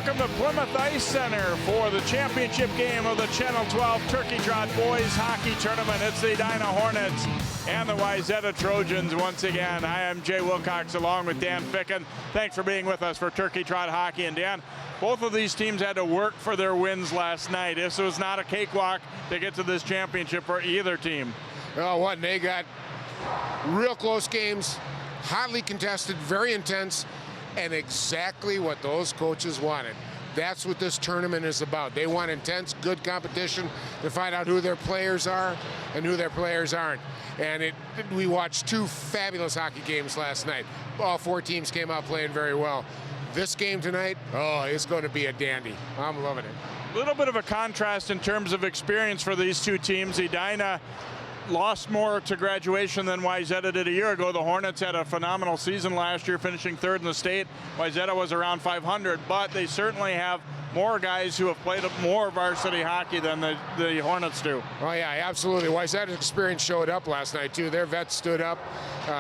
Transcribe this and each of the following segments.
Welcome to Plymouth Ice Center for the championship game of the Channel 12 Turkey Trot Boys Hockey Tournament. It's the Edina Hornets and the Wayzata Trojans once again. I am Jay Wilcox along with Dan Ficken. Thanks for being with us for Turkey Trot Hockey. And Dan, both of these teams had to work for their wins last night. This was not a cakewalk to get to this championship for either team. Oh, what? They got real close games, hotly contested, very intense, and exactly what those coaches wanted. That's what this tournament is about. They want intense, good competition to find out who their players are and who their players aren't. And we watched two fabulous hockey games last night. All four teams came out playing very well. This game tonight, oh, it's going to be a dandy. I'm loving it. A little bit of a contrast in terms of experience for these two teams. Edina lost more to graduation than Wayzata did a year ago. The Hornets had a phenomenal season last year, finishing third in the state. Wayzata was around 500, but they certainly have more guys who have played more varsity hockey than the Hornets do. Oh, yeah, absolutely. Wayzata's experience showed up last night, too. Their vets stood up.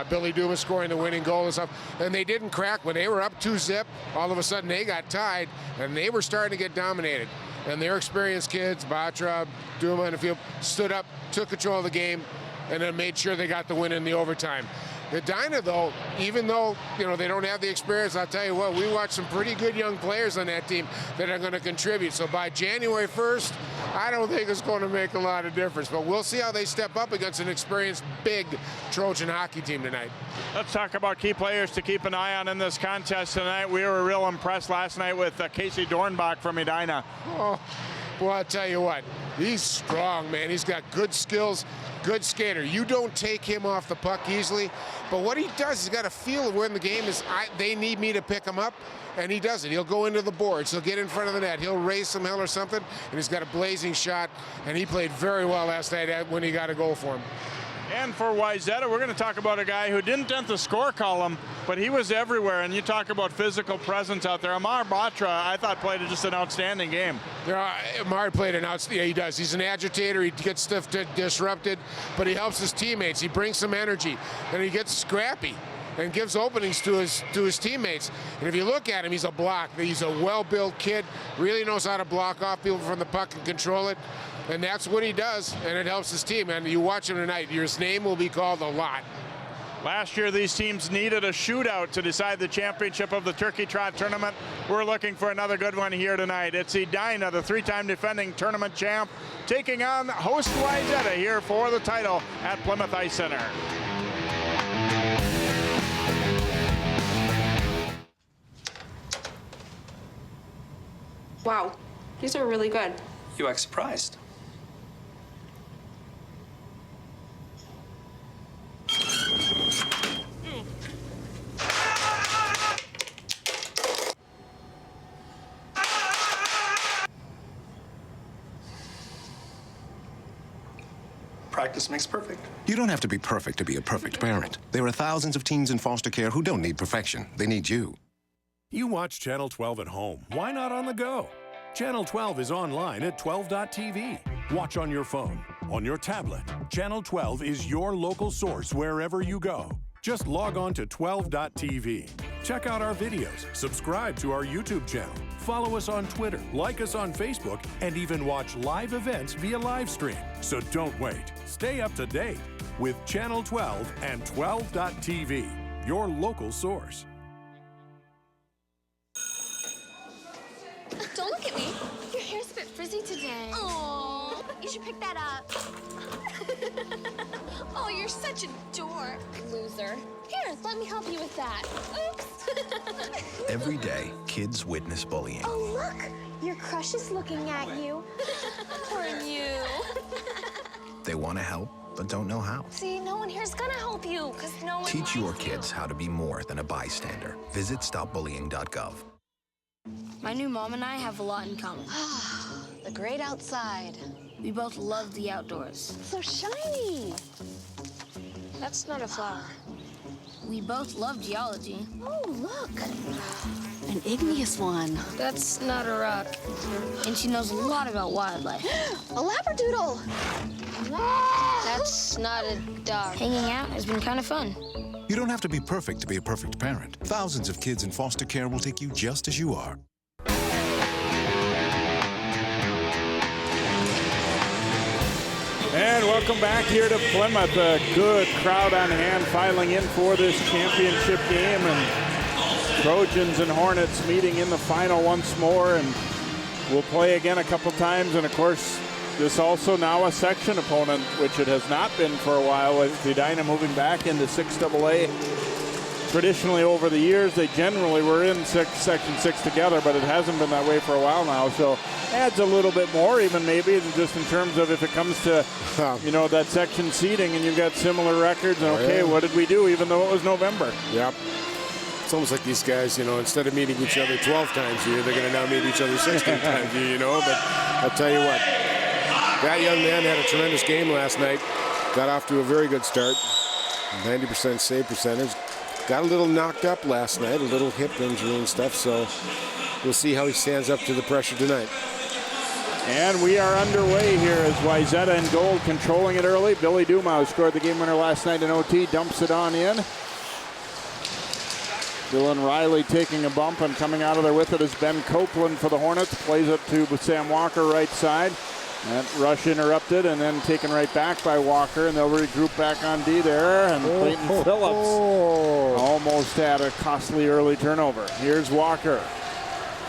Billy Dumas scoring the winning goal and stuff. And they didn't crack. When they were up 2-zip, all of a sudden they got tied, and they were starting to get dominated. And their experienced kids, Batra, Duma, and a few, stood up, took control of the game, and then made sure they got the win in the overtime. Edina, though, even though they don't have the experience, I'll tell you what, we watched some pretty good young players on that team that are going to contribute. So by January 1st, I don't think it's going to make a lot of difference. But we'll see how they step up against an experienced, big Trojan hockey team tonight. Let's talk about key players to keep an eye on in this contest tonight. We were real impressed last night with Casey Dornbach from Edina. Oh, well, I'll tell you what, he's strong, man. He's got good skills. Good skater. You don't take him off the puck easily, but what he does, he's got a feel of when the game is, they need me to pick him up, and he does it. He'll go into the boards. He'll get in front of the net. He'll raise some hell or something, and he's got a blazing shot, and he played very well last night when he got a goal for him. And for Wayzata, we're going to talk about a guy who didn't dent the score column, but he was everywhere. And you talk about physical presence out there. Amar Batra, I thought, played just an outstanding game. Amar played an outstanding. Yeah, he does. He's an agitator. He gets stuff disrupted, but he helps his teammates. He brings some energy, and he gets scrappy and gives openings to his teammates. And if you look at him, he's a block. He's a well-built kid. Really knows how to block off people from the puck and control it. And that's what he does, and it helps his team. And you watch him tonight, his name will be called a lot. Last year, these teams needed a shootout to decide the championship of the Turkey Trot Tournament. We're looking for another good one here tonight. It's Edina, the three-time defending tournament champ, taking on host Wayzata here for the title at Plymouth Ice Center. Wow, these are really good. You act surprised. Practice makes perfect. You don't have to be perfect to be a perfect parent. There are thousands of teens in foster care who don't need perfection. They need you. You watch Channel 12 at home. Why not on the go? Channel 12 is online at 12.tv. Watch on your phone, on your tablet. Channel 12 is your local source wherever you go. Just log on to 12.tv. Check out our videos, subscribe to our YouTube channel, follow us on Twitter, like us on Facebook, and even watch live events via live stream. So don't wait. Stay up to date with Channel 12 and 12.tv, your local source. Don't look at me. Your hair's a bit frizzy today. Oh, you should pick that up. Oh, you're such a dork. Loser. Here, let me help you with that. Oops. Every day, kids witness bullying. Oh, look. Your crush is looking at you. Poor you. They want to help, but don't know how. See, no one here's gonna help you, because no one Teach likes your you. kids how to be more than a bystander. Visit stopbullying.gov. My new mom and I have a lot in common. The great outside. We both love the outdoors. So shiny. That's not a flower. We both love geology. Oh, look. An igneous one. That's not a rock. And she knows a lot about wildlife. A labradoodle. That's not a dog. Hanging out has been kind of fun. You don't have to be perfect to be a perfect parent. Thousands of kids in foster care will take you just as you are. And welcome back here to Plymouth. A good crowd on hand filing in for this championship game. And Trojans and Hornets meeting in the final once more. And we'll play again a couple times. And of course, this also now a section opponent, which it has not been for a while, with Edina moving back into 6AA. Traditionally over the years, they generally were in Section 6 together, but it hasn't been that way for a while now. So adds a little bit more, even maybe, than just in terms of if it comes to, you know, that section seating and you've got similar records. And okay, what did we do, even though it was November? Yep. It's almost like these guys, you know, instead of meeting each other 12 times a year, they're going to now meet each other 16 times a year, you know. But I'll tell you what, that young man had a tremendous game last night. Got off to a very good start. 90% save percentage. Got a little knocked up last night, a little hip injury and stuff, so we'll see how he stands up to the pressure tonight. And we are underway here as Wayzata in goal, controlling it early. Billy Duma, who scored the game winner last night in OT, dumps it on in. Dylan Riley taking a bump, and coming out of there with it is Ben Copeland for the Hornets. Plays it to Sam Walker right side. That rush interrupted and then taken right back by Walker, and they'll regroup back on D there. And Clayton Phillips almost had a costly early turnover. Here's Walker.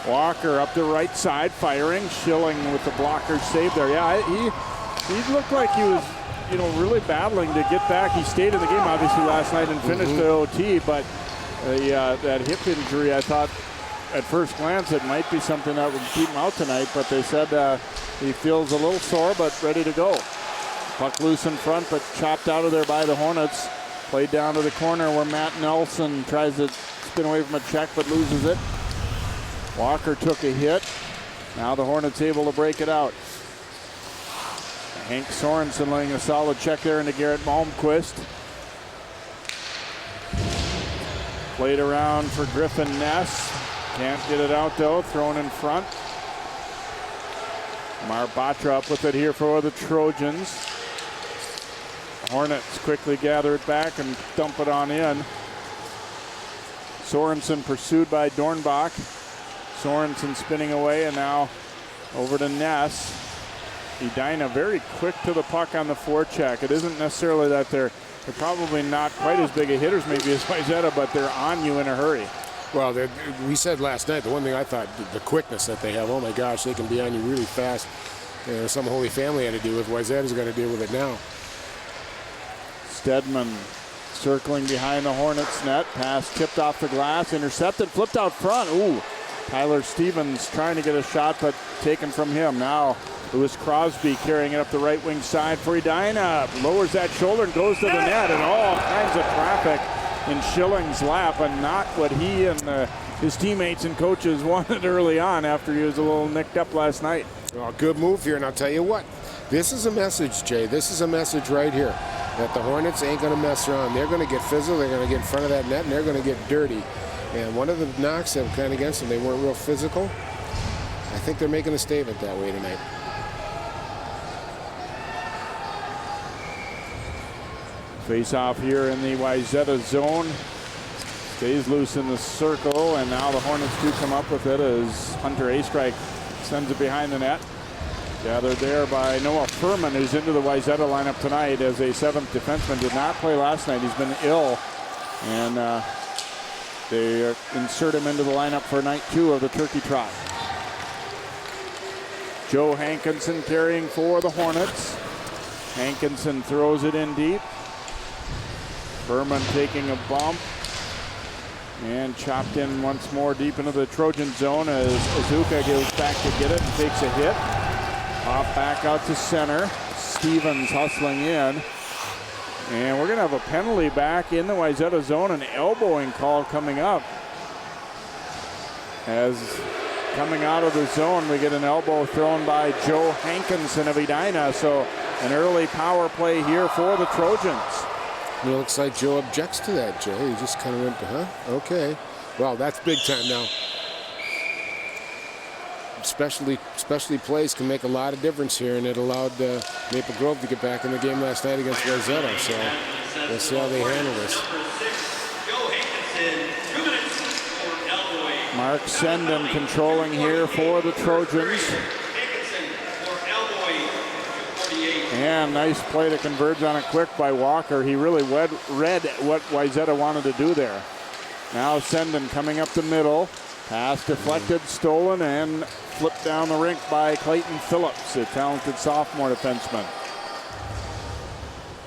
Walker up the right side, firing. Schilling with the blocker save there. Yeah, he looked like he was, you know, really battling to get back. He stayed in the game obviously last night and finished the OT, but that hip injury, I thought at first glance it might be something that would keep him out tonight, but they said he feels a little sore but ready to go. Puck loose in front, but chopped out of there by the Hornets. Played down to the corner where Matt Nelson tries to spin away from a check but loses it. Walker took a hit. Now the Hornets able to break it out. Hank Sorensen laying a solid check there into Garrett Malmquist. Played around for Griffin Ness. Can't get it out though, thrown in front. Marbatra up with it here for the Trojans. Hornets quickly gather it back and dump it on in. Sorensen pursued by Dornbach. Sorensen spinning away, and now over to Ness. Edina very quick to the puck on the forecheck. It isn't necessarily that they're probably not quite as big a hitters maybe as Wayzata, but they're on you in a hurry. Well, we said last night, the one thing I thought, the quickness that they have, oh my gosh, they can be on you really fast. Some Holy Family had to deal with. Wayzata's got to deal with it now. Stedman circling behind the Hornets net. Pass tipped off the glass, intercepted, flipped out front. Ooh, Tyler Stevens trying to get a shot, but taken from him. Now Lewis Crosby carrying it up the right wing side for Edina. Lowers that shoulder and goes to the net, and all kinds of traffic in Schilling's lap, and not what he and his teammates and coaches wanted early on after he was a little nicked up last night. Well, good move here, and I'll tell you what, this is a message, Jay. This is a message right here that the Hornets ain't going to mess around. They're going to get physical. They're going to get in front of that net, and they're going to get dirty. And one of the knocks that were kind of against them, they weren't real physical. I think they're making a statement that way tonight. Face off here in the Wayzata zone. Stays loose in the circle, and now the Hornets do come up with it as Hunter Astrike sends it behind the net. Gathered there by Noah Furman, who's into the Wayzata lineup tonight as a seventh defenseman. Did not play last night. He's been ill, and they insert him into the lineup for night 2 of the Turkey Trot. Joe Hankinson carrying for the Hornets. Hankinson throws it in deep. Furman taking a bump and chopped in once more deep into the Trojan zone as Azuka goes back to get it and takes a hit. Pop back out to center. Stevens hustling in. And we're going to have a penalty back in the Wayzata zone, an elbowing call coming up. As coming out of the zone, we get an elbow thrown by Joe Hankinson of Edina. So an early power play here for the Trojans. It looks like Joe objects to that, Jay. He just kind of went, okay. Well, that's big time now. Especially plays can make a lot of difference here, and it allowed Maple Grove to get back in the game last night against Wayzata. So we'll see how they handle this. Mark Senden controlling here for the Trojans. And nice play to converge on it quick by Walker. He really read what Wayzata wanted to do there. Now Senden coming up the middle. Pass deflected, stolen, and flipped down the rink by Clayton Phillips, a talented sophomore defenseman.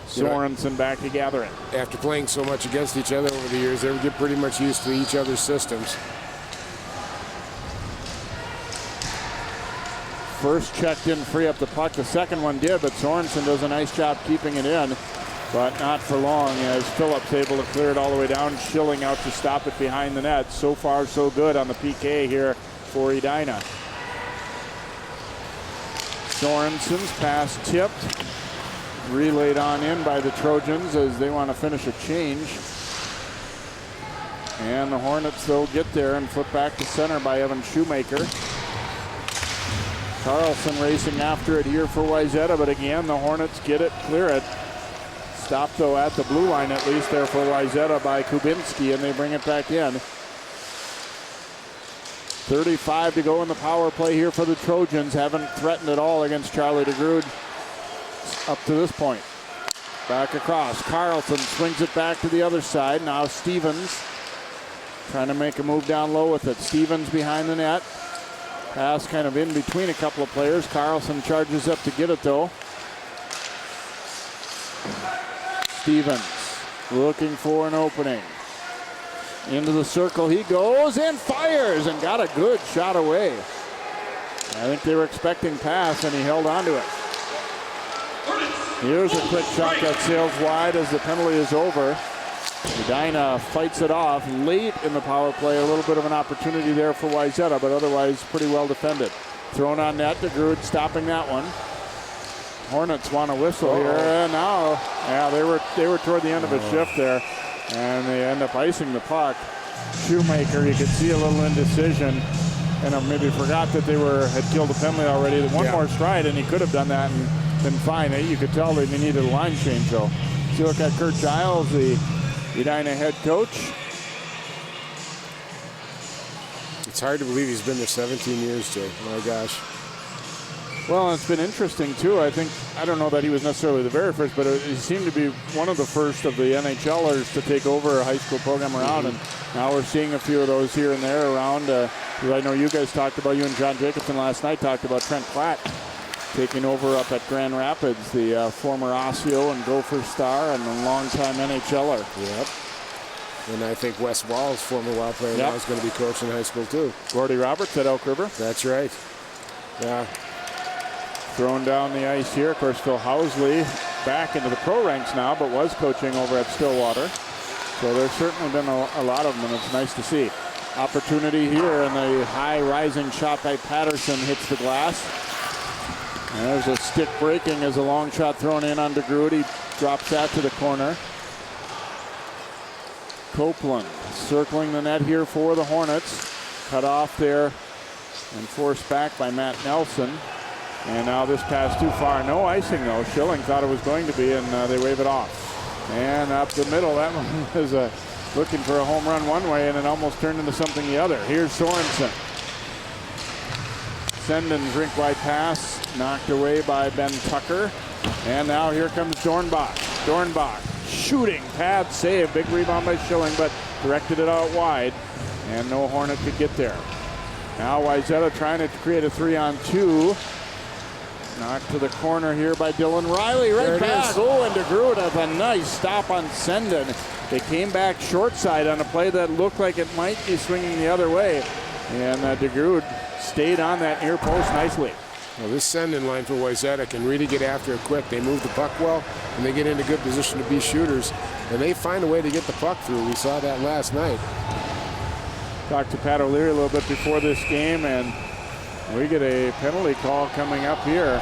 Sorensen back to gather it. After playing so much against each other over the years, they get pretty much used to each other's systems. First checked in, free up the puck. The second one did, but Sorensen does a nice job keeping it in, but not for long as Phillips able to clear it all the way down. Schilling out to stop it behind the net. So far, so good on the PK here for Edina. Sorensen's pass tipped. Relayed on in by the Trojans as they want to finish a change. And the Hornets, they'll get there and flip back to center by Evan Shoemaker. Carlson racing after it here for Wayzata, but again, the Hornets get it, clear it. Stopped, though, at the blue line, at least there for Wayzata by Kubinski, and they bring it back in. 35 to go in the power play here for the Trojans. Haven't threatened at all against Charlie DeGrood up to this point. Back across. Carlson swings it back to the other side. Now Stevens trying to make a move down low with it. Stevens behind the net. Pass kind of in between a couple of players. Carlson charges up to get it, though. Stevens looking for an opening. Into the circle he goes and fires and got a good shot away. I think they were expecting pass and he held on to it. Here's a quick shot that sails wide as the penalty is over. Edina fights it off late in the power play. A little bit of an opportunity there for Wayzata, but otherwise pretty well defended. Thrown on net, DeGrood stopping that one. Hornets want a whistle here. And now, yeah, they were toward the end of a shift there, and they end up icing the puck. Shoemaker, you could see a little indecision, and maybe forgot that they had killed the penalty already. One more stride, and he could have done that and been fine. You could tell they needed a line change, though. So look at Kurt Giles, the Edina head coach. It's hard to believe he's been there 17 years, Jay. My gosh. Well, it's been interesting, too. I don't know that he was necessarily the very first, but he seemed to be one of the first of the NHLers to take over a high school program around, and now we're seeing a few of those here and there around. I know you guys talked about, you and John Jacobson last night talked about Trent Platt taking over up at Grand Rapids, the former Osseo and Gopher star and a longtime NHLer. Yep. And I think Wes Walls, former Wild player, now is going to be coaching high school, too. Gordy Roberts at Elk River. That's right. Yeah. Thrown down the ice here. Of course, Phil Housley back into the pro ranks now, but was coaching over at Stillwater. So there's certainly been a lot of them, and it's nice to see. Opportunity here, and the high rising shot by Patterson hits the glass. And there's a stick breaking as a long shot thrown in on DeGrood. He drops that to the corner. Copeland circling the net here for the Hornets. Cut off there and forced back by Matt Nelson. And now this pass too far. No icing, though. Schilling thought it was going to be, and they wave it off. And up the middle, that one was looking for a home run one way, and it almost turned into something the other. Here's Sorensen. Senden's rink-wide pass knocked away by Ben Tucker. And now here comes Dornbach. Dornbach shooting, pad save. Big rebound by Schilling, but directed it out wide, and no Hornet could get there. Now Wayzata trying to create a 3-on-2. Knocked to the corner here by Dylan Riley. Right back. Oh, and DeGrood has a nice stop on Senden. They came back short side on a play that looked like it might be swinging the other way. And DeGrood stayed on that near post nicely. Well, this Senden line for Wayzata can really get after it quick. They move the puck well, and they get into good position to be shooters. And they find a way to get the puck through. We saw that last night. Talked to Pat O'Leary a little bit before this game, and we get a penalty call coming up here.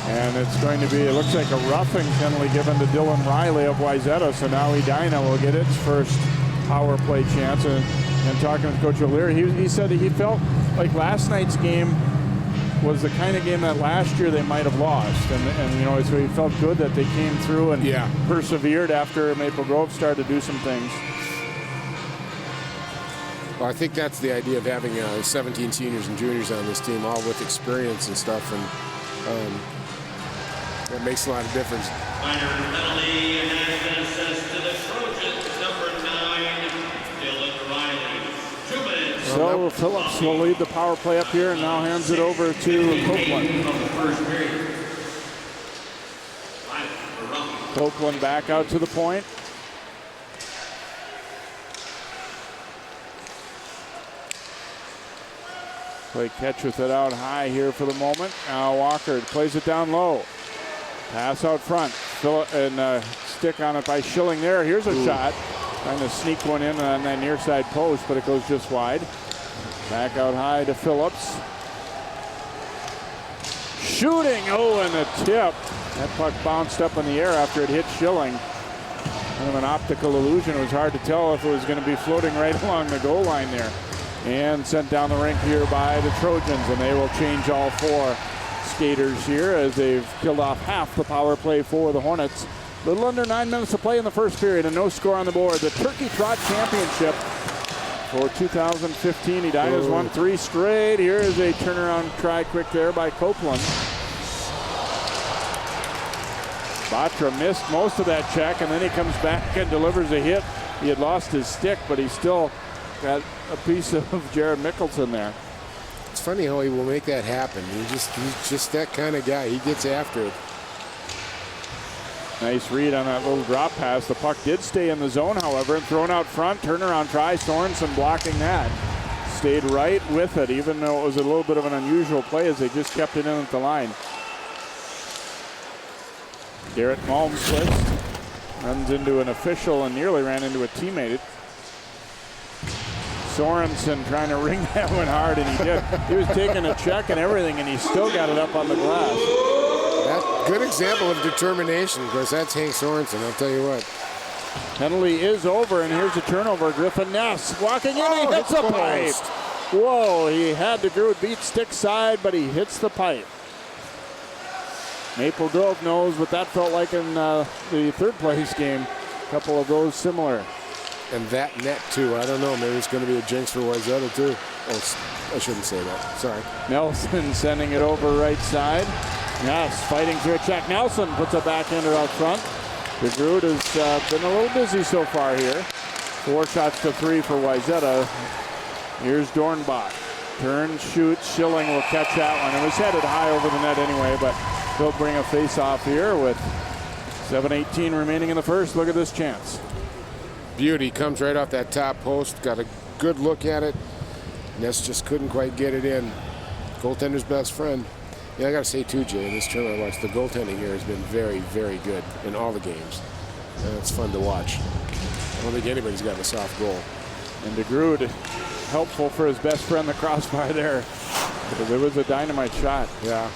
And it's going to be, it looks like a roughing penalty given to Dylan Riley of Wayzata. So now Edina will get its first power play chance. And talking with Coach O'Leary, he said he felt like last night's game was the kind of game that last year they might have lost. And you know, so he felt good that they came through and persevered after Maple Grove started to do some things. Well, I think that's the idea of having 17 seniors and juniors on this team, all with experience and stuff, and that makes a lot of difference. Minor penalty and access to the Trojans, number 9, Dylan Riley. 2 minutes. So Phillips will lead the power play up here and now hands it over to Copeland. Copeland back out to the point. Play catch with it out high here for the moment. Now Walker plays it down low. Pass out front. And stick on it by Schilling there. Here's a shot. Trying to sneak one in on that near side post, but it goes just wide. Back out high to Phillips. Shooting. Oh, and a tip. That puck bounced up in the air after it hit Schilling. Kind of an optical illusion. It was hard to tell if it was going to be floating right along the goal line there. And sent down the rink here by the Trojans, and they will change all 4 skaters here as they've killed off half the power play for the Hornets. A little under 9 minutes to play in the first period and no score on the board. The Turkey Trot Championship for 2015. Edina's won 3 straight. Here is a turnaround try quick there by Copeland. Batra missed most of that check, and then he comes back and delivers a hit. He had lost his stick, but he still got a piece of Jared Mickelson there. It's funny how he will make that happen. He's just that kind of guy. He gets after it. Nice read on that little drop pass. The puck did stay in the zone, however, and thrown out front. Turnaround try. Sorensen blocking that. Stayed right with it, even though it was a little bit of an unusual play as they just kept it in at the line. Garrett Malmquist runs into an official and nearly ran into a teammate. Sorensen trying to ring that one hard, and he did. He was taking a check and everything, and he still got it up on the glass. That good example of determination, because that's Hank Sorensen, I'll tell you what. Penalty is over, and here's a turnover. Griffin Ness walking in, he hits the pipe. Whoa, he had the Groot beat stick side, but he hits the pipe. Maple Grove knows what that felt like in the third place game. A couple of those similar. And that net, too. I don't know. Maybe it's going to be a jinx for Wayzata, too. Oh, I shouldn't say that. Sorry. Nelson sending it over right side. Yes, fighting through a check. Nelson puts a backhander out front. The Groot has been a little busy so far here. 4 shots to 3 for Wayzata. Here's Dornbach. Turns, shoots. Schilling will catch that one. It was headed high over the net anyway, but they'll bring a face-off here with 7:18 remaining in the first. Look at this chance. Beauty comes right off that top post. Got a good look at it. Ness just couldn't quite get it in. Goaltender's best friend. Yeah, I got to say, too, Jay, in this tournament I watched, the goaltending here has been very, very good in all the games. And it's fun to watch. I don't think anybody's got a soft goal. And DeGrood helpful for his best friend, the crossbar there. Because it was a dynamite shot. Yeah.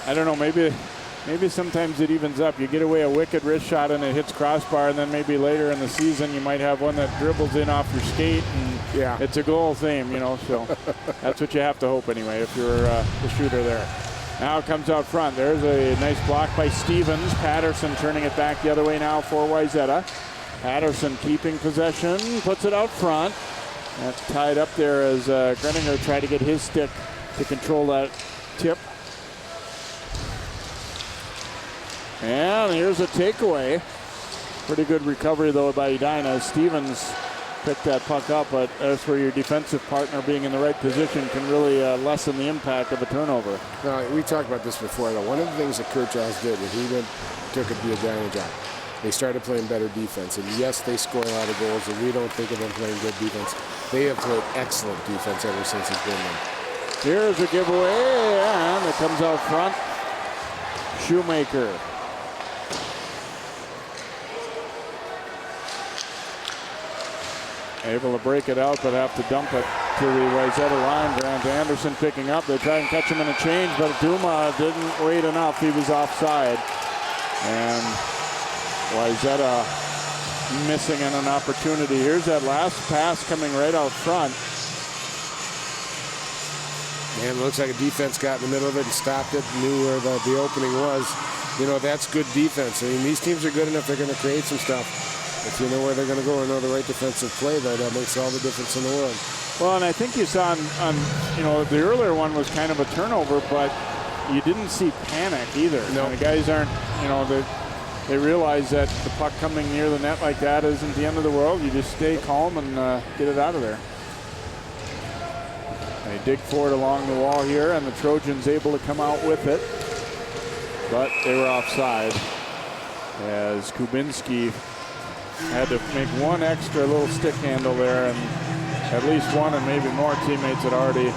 I don't know, maybe sometimes it evens up. You get away a wicked wrist shot and it hits crossbar, and then maybe later in the season you might have one that dribbles in off your skate and it's a goal theme, you know. So that's what you have to hope anyway if you're the shooter there. Now it comes out front. There's a nice block by Stevens. Patterson turning it back the other way now for Wayzata. Patterson keeping possession, puts it out front. That's tied up there as Greninger tried to get his stick to control that tip. And here's a takeaway. Pretty good recovery, though, by Edina. Stevens picked that puck up, but that's where your defensive partner being in the right position can really lessen the impact of a turnover. We talked about this before, though. One of the things that Kurt Joss did when he took it to the Edina job, they started playing better defense. And yes, they score a lot of goals, and we don't think of them playing good defense. They have played excellent defense ever since he's been there. Here's a giveaway, and it comes out front. Shoemaker. Able to break it out, but have to dump it to the Wayzata line. Grant Anderson picking up. They try and catch him in a change, but Duma didn't wait enough. He was offside. And Wayzata missing on an opportunity. Here's that last pass coming right out front. Man, it looks like a defense got in the middle of it and stopped it, knew where the opening was. You know, that's good defense. I mean, these teams are good enough, they're going to create some stuff. If you know where they're going to go and know the right defensive play, that makes all the difference in the world. Well, and I think you saw on you know, the earlier one was kind of a turnover, but you didn't see panic either. No. The guys aren't, you know, they realize that the puck coming near the net like that isn't the end of the world. You just stay calm and get it out of there. They dig for it along the wall here, and the Trojans able to come out with it. But they were offside as Kubinski had to make one extra little stick handle there, and at least one and maybe more teammates had already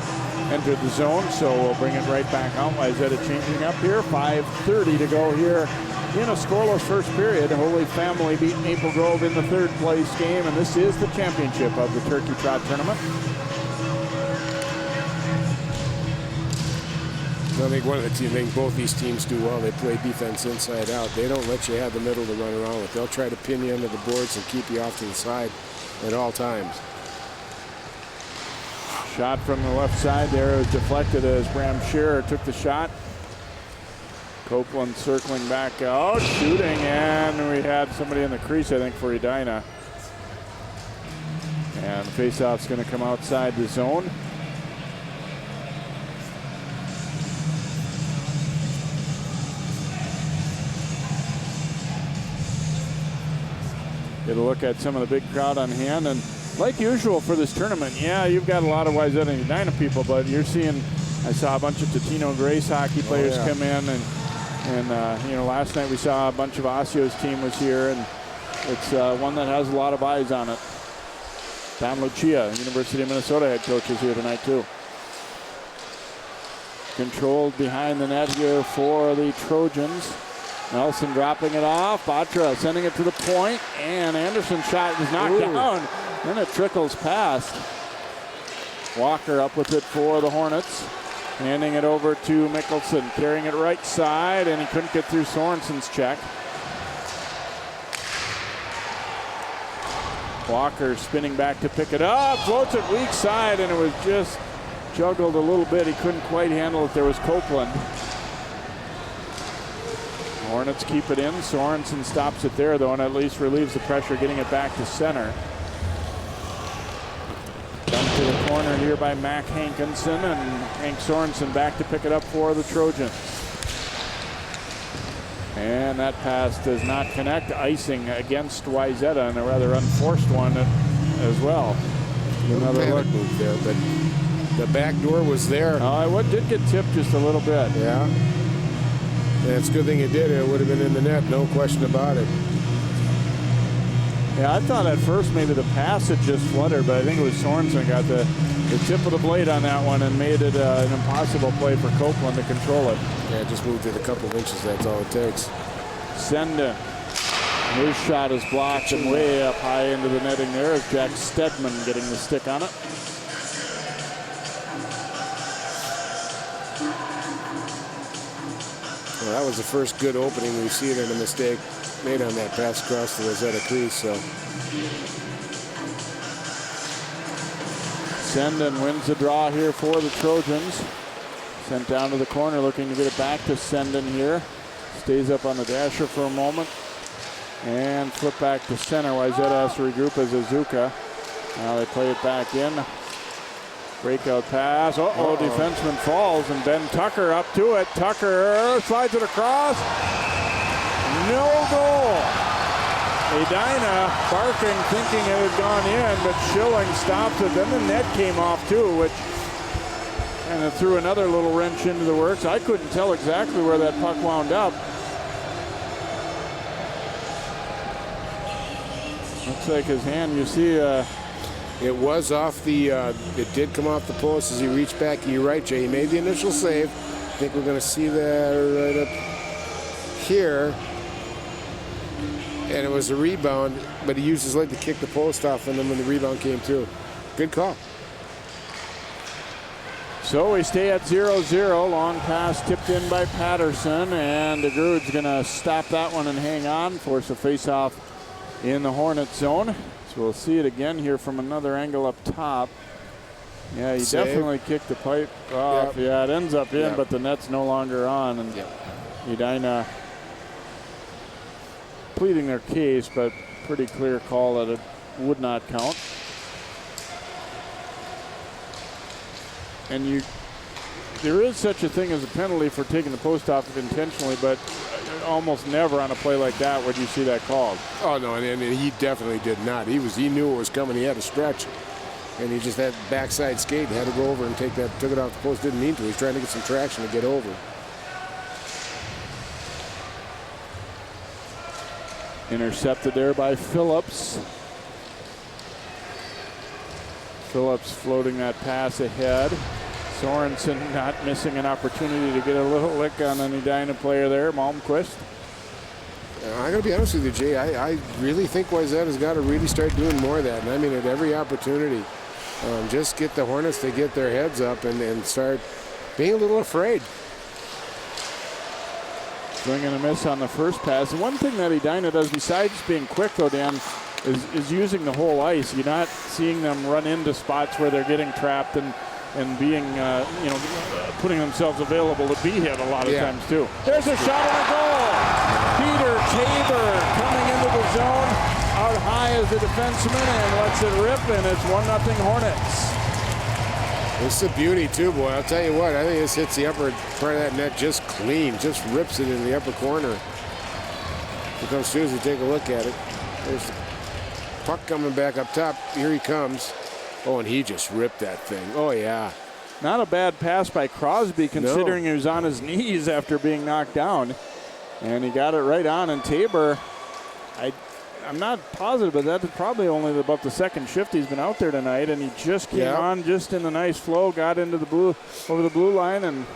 entered the zone, so we'll bring it right back out. Wayzata changing up here. 5:30 to go here in a scoreless first period. Holy Family beat Maple Grove in the third place game, and this is the championship of the Turkey Trot Tournament. I think one of the teams, I think both these teams do well. They play defense inside out. They don't let you have the middle to run around with. They'll try to pin you under the boards and keep you off to the side at all times. Shot from the left side there was deflected as Bram Scherer took the shot. Copeland circling back out, shooting, and we had somebody in the crease, I think, for Edina. And the faceoff's going to come outside the zone. Get a look at some of the big crowd on hand, and like usual for this tournament, yeah, you've got a lot of Wayzata and Edina people, but you're seeing, I saw a bunch of Totino Grace hockey players come in, and you know, last night we saw a bunch of Osseo's team was here, and it's one that has a lot of eyes on it. Don Lucia, University of Minnesota head coach, is here tonight too. Controlled behind the net here for the Trojans. Nelson dropping it off. Batra sending it to the point, and Anderson's shot is knocked down. Then it trickles past. Walker up with it for the Hornets. Handing it over to Mickelson, carrying it right side, and he couldn't get through Sorensen's check. Walker spinning back to pick it up, floats it weak side, and it was just juggled a little bit. He couldn't quite handle it. There was Copeland. Hornets keep it in. Sorensen stops it there, though, and at least relieves the pressure, getting it back to center. Dumped to the corner here by Mac Hankinson, and Hank Sorensen back to pick it up for the Trojans. And that pass does not connect. Icing against Wayzata, and a rather unforced one as well. Another look move there, but the back door was there. It did get tipped just a little bit. Yeah. And it's a good thing it did. It would have been in the net, no question about it. Yeah, I thought at first maybe the pass had just fluttered, but I think it was Sorensen got the tip of the blade on that one and made it an impossible play for Copeland to control it. Yeah, just moved it a couple of inches. That's all it takes. Senden. His shot is blocked and way up high into the netting there is Jack Stedman getting the stick on it. Well, that was the first good opening we've seen, and a mistake made on that pass across the Wayzata crease. So Senden wins the draw here for the Trojans. Sent down to the corner, looking to get it back to Senden here. Stays up on the dasher for a moment. And flip back to center. Wayzata has to regroup as Azuka. Now they play it back in. Breakout pass. Defenseman falls, and Ben Tucker up to it. Tucker slides it across. No goal. Edina barking, thinking it had gone in, but Schilling stops it. Then the net came off too, which kind of threw another little wrench into the works. I couldn't tell exactly where that puck wound up. Looks like his hand, you see. It was off the, it did come off the post as he reached back. You're right, Jay. He made the initial save. I think we're going to see that right up here. And it was a rebound, but he used his leg to kick the post off, and then when the rebound came through. Good call. So we stay at 0-0. Long pass tipped in by Patterson, and DeGrood's going to stop that one and hang on, force a face-off in the Hornet zone. So we'll see it again here from another angle up top. Yeah, he definitely kicked the pipe off. Yep. Yeah, it ends up in, but the net's no longer on. And Edina pleading their case, but pretty clear call that it would not count. And there is such a thing as a penalty for taking the post off intentionally, but almost never on a play like that would you see that called. Oh no, and he definitely did not. He knew it was coming. He had to stretch, and he just had backside skate, had to go over and took it off the post. Didn't mean to. He was trying to get some traction to get over. Intercepted there by Phillips. Phillips floating that pass ahead. Sorensen not missing an opportunity to get a little lick on an Edina player there, Malmquist. I got to be honest with you, Jay. I really think Wayzata's got to really start doing more of that. And I mean, at every opportunity, just get the Hornets to get their heads up and start being a little afraid. Swing and a miss on the first pass. And one thing that Edina does, besides being quick, though, Dan, is using the whole ice. You're not seeing them run into spots where they're getting trapped and being, putting themselves available to be hit a lot of times, too. There's a shot on the goal. Peter Tabor coming into the zone, out high as a defenseman, and lets it rip, and it's 1-0 Hornets. This is a beauty, too, boy. I'll tell you what. I think this hits the upper part of that net just clean. Just rips it in the upper corner. Here comes Susie. Take a look at it. There's the puck coming back up top. Here he comes. Oh, and he just ripped that thing. Oh, yeah. Not a bad pass by Crosby, considering he was on his knees after being knocked down. And he got it right on. And Tabor, I'm not positive, but that's probably only about the second shift he's been out there tonight. And he just came on just in a nice flow, got into the over the blue line, and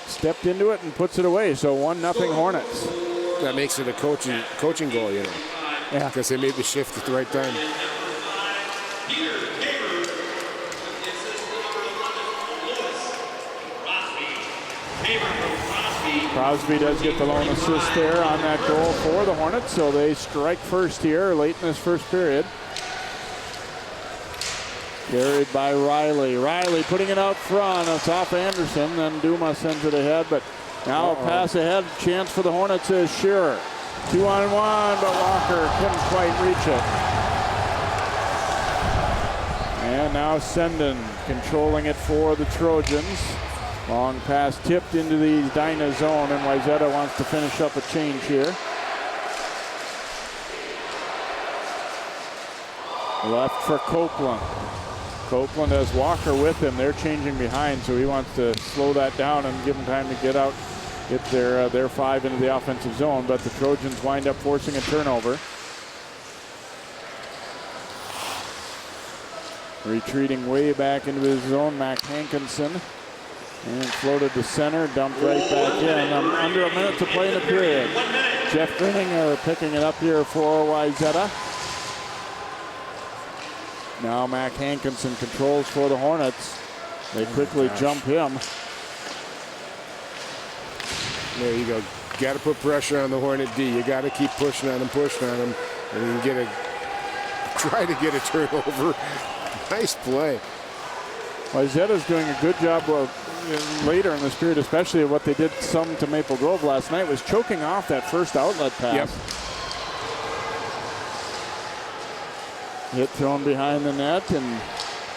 stepped into it and puts it away. So 1-0 Hornets. That makes it a coaching goal, you know. Yeah. Because they made the shift at the right time. Crosby does get the lone assist there on that goal for the Hornets, so they strike first here late in this first period. Carried by Riley. Riley putting it out front. It's off Anderson, then Duma sends it ahead, but now a pass ahead. Chance for the Hornets is Shearer. 2-on-1, but Walker couldn't quite reach it. And now Senden controlling it for the Trojans. Long pass tipped into the Edina zone, and Wayzata wants to finish up a change here. Left for Copeland. Copeland has Walker with him. They're changing behind, so he wants to slow that down and give them time to get out, get their 5 into the offensive zone, but the Trojans wind up forcing a turnover. Retreating way back into his zone, Mac Hankinson. And floated to center, dumped right back in. Under a minute to play in the period. Jeff Grinninger picking it up here for Wayzata. Now Mac Hankinson controls for the Hornets. They quickly jump him. There you go. Got to put pressure on the Hornet D. You got to keep pushing on him, and you try to get a turnover. Nice play. Wayzata's doing a good job later in this period, especially what they did some to Maple Grove last night, was choking off that first outlet pass. Yep. Hit thrown behind the net, and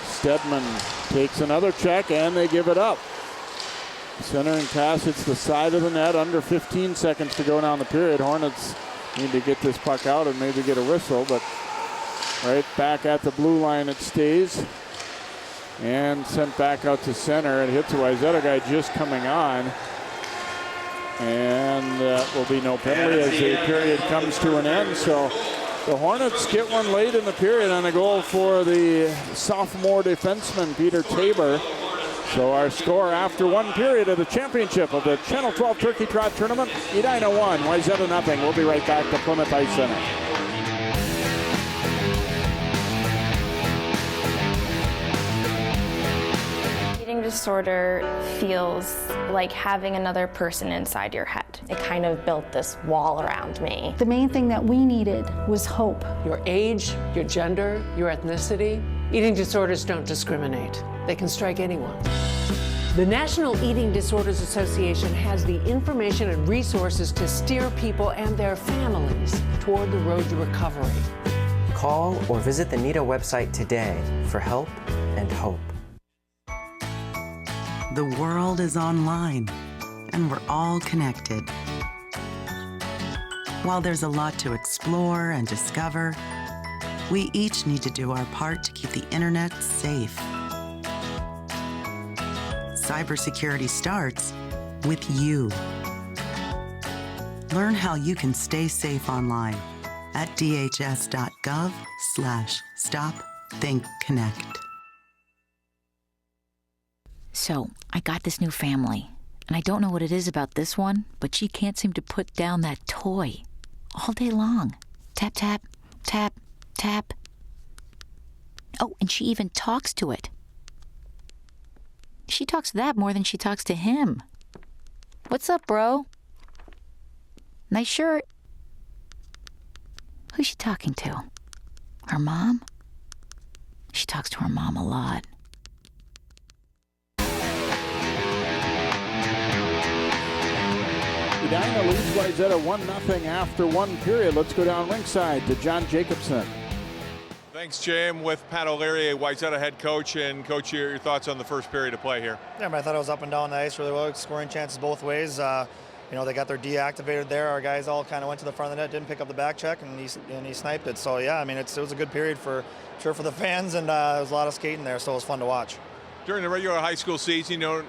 Stedman takes another check, and they give it up. Centering pass hits the side of the net, under 15 seconds to go down the period. Hornets need to get this puck out and maybe get a whistle, but right back at the blue line it stays. And sent back out to center. It hits a Wayzata guy just coming on. And that will be no penalty as the period comes to an end. So the Hornets get one late in the period on a goal for the sophomore defenseman, Peter Tabor. So our score after one period of the championship of the Channel 12 Turkey Trot Tournament, Edina 1, Wayzata 0. We'll be right back to Plymouth Ice Center. Eating disorder feels like having another person inside your head. It kind of built this wall around me. The main thing that we needed was hope. Your age, your gender, your ethnicity. Eating disorders don't discriminate. They can strike anyone. The National Eating Disorders Association has the information and resources to steer people and their families toward the road to recovery. Call or visit the NEDA website today for help and hope. The world is online, and we're all connected. While there's a lot to explore and discover, we each need to do our part to keep the internet safe. Cybersecurity starts with you. Learn how you can stay safe online at dhs.gov/stopthinkconnect. So, I got this new family, and I don't know what it is about this one, but she can't seem to put down that toy all day long. Tap, tap, tap, tap. Oh, and she even talks to it. She talks to that more than she talks to him. What's up, bro? Nice shirt. Who's she talking to? Her mom? She talks to her mom a lot. Edina leads Wayzata 1-0 after one period. Let's go down ringside to John Jacobson. Thanks, Jim. With Pat O'Leary, Wayzata head coach. And Coach, your thoughts on the first period of play here? Yeah, I thought it was up and down the ice really well, scoring chances both ways. They got their deactivated there. Our guys all kind of went to the front of the net, didn't pick up the back check, and he sniped it. So, yeah, it was a good period for the fans, and there was a lot of skating there, so it was fun to watch. During the regular high school season, you don't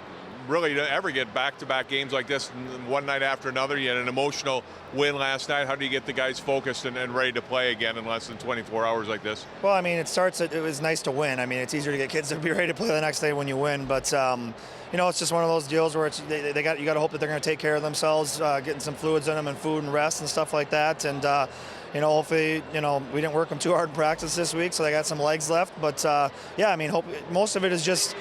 really ever get back-to-back games like this one night after another. You had an emotional win last night. How do you get the guys focused and ready to play again in less than 24 hours like this? Well, it was nice to win. It's easier to get kids to be ready to play the next day when you win, but it's just one of those deals where you got to hope that they're going to take care of themselves, getting some fluids in them and food and rest and stuff like that. And hopefully, we didn't work them too hard in practice this week, so they got some legs left. But hope most of it is just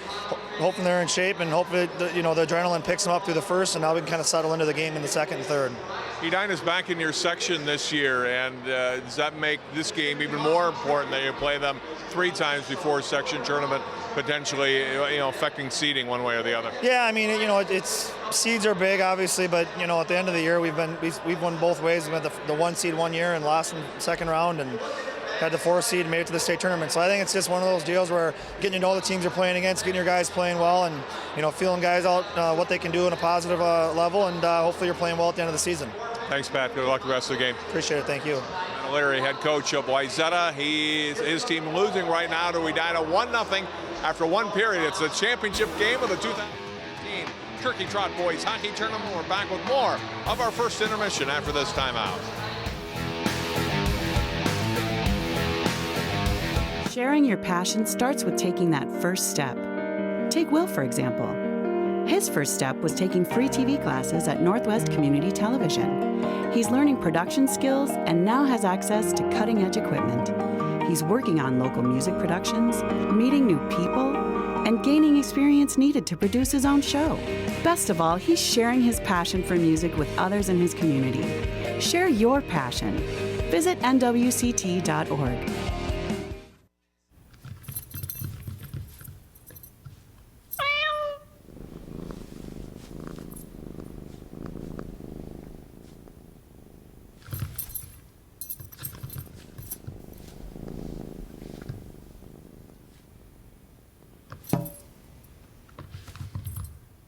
hoping they're in shape and hopefully the adrenaline picks them up through the first, and now we can kind of settle into the game in the second and third. Edina's back in your section this year, and does that make this game even more important that you play them 3 times before a section tournament, potentially affecting seeding one way or the other? Yeah, it's seeds are big, obviously, but at the end of the year we've won both ways. We had the 1 seed one year and lost in the second round, and had the 4 seed and made it to the state tournament. So I think it's just one of those deals where getting to know the teams you're playing against, getting your guys playing well, and feeling guys out what they can do in a positive level, and hopefully you're playing well at the end of the season. Thanks, Pat. Good luck the rest of the game. Appreciate it. Thank you. Larry, head coach of Wayzata. His team losing right now to Edina 1-0 after one period. It's the championship game of the 2018 Turkey Trot Boys Hockey Tournament. We're back with more of our first intermission after this timeout. Sharing your passion starts with taking that first step. Take Will, for example. His first step was taking free TV classes at Northwest Community Television. He's learning production skills and now has access to cutting-edge equipment. He's working on local music productions, meeting new people, and gaining experience needed to produce his own show. Best of all, he's sharing his passion for music with others in his community. Share your passion. Visit nwct.org.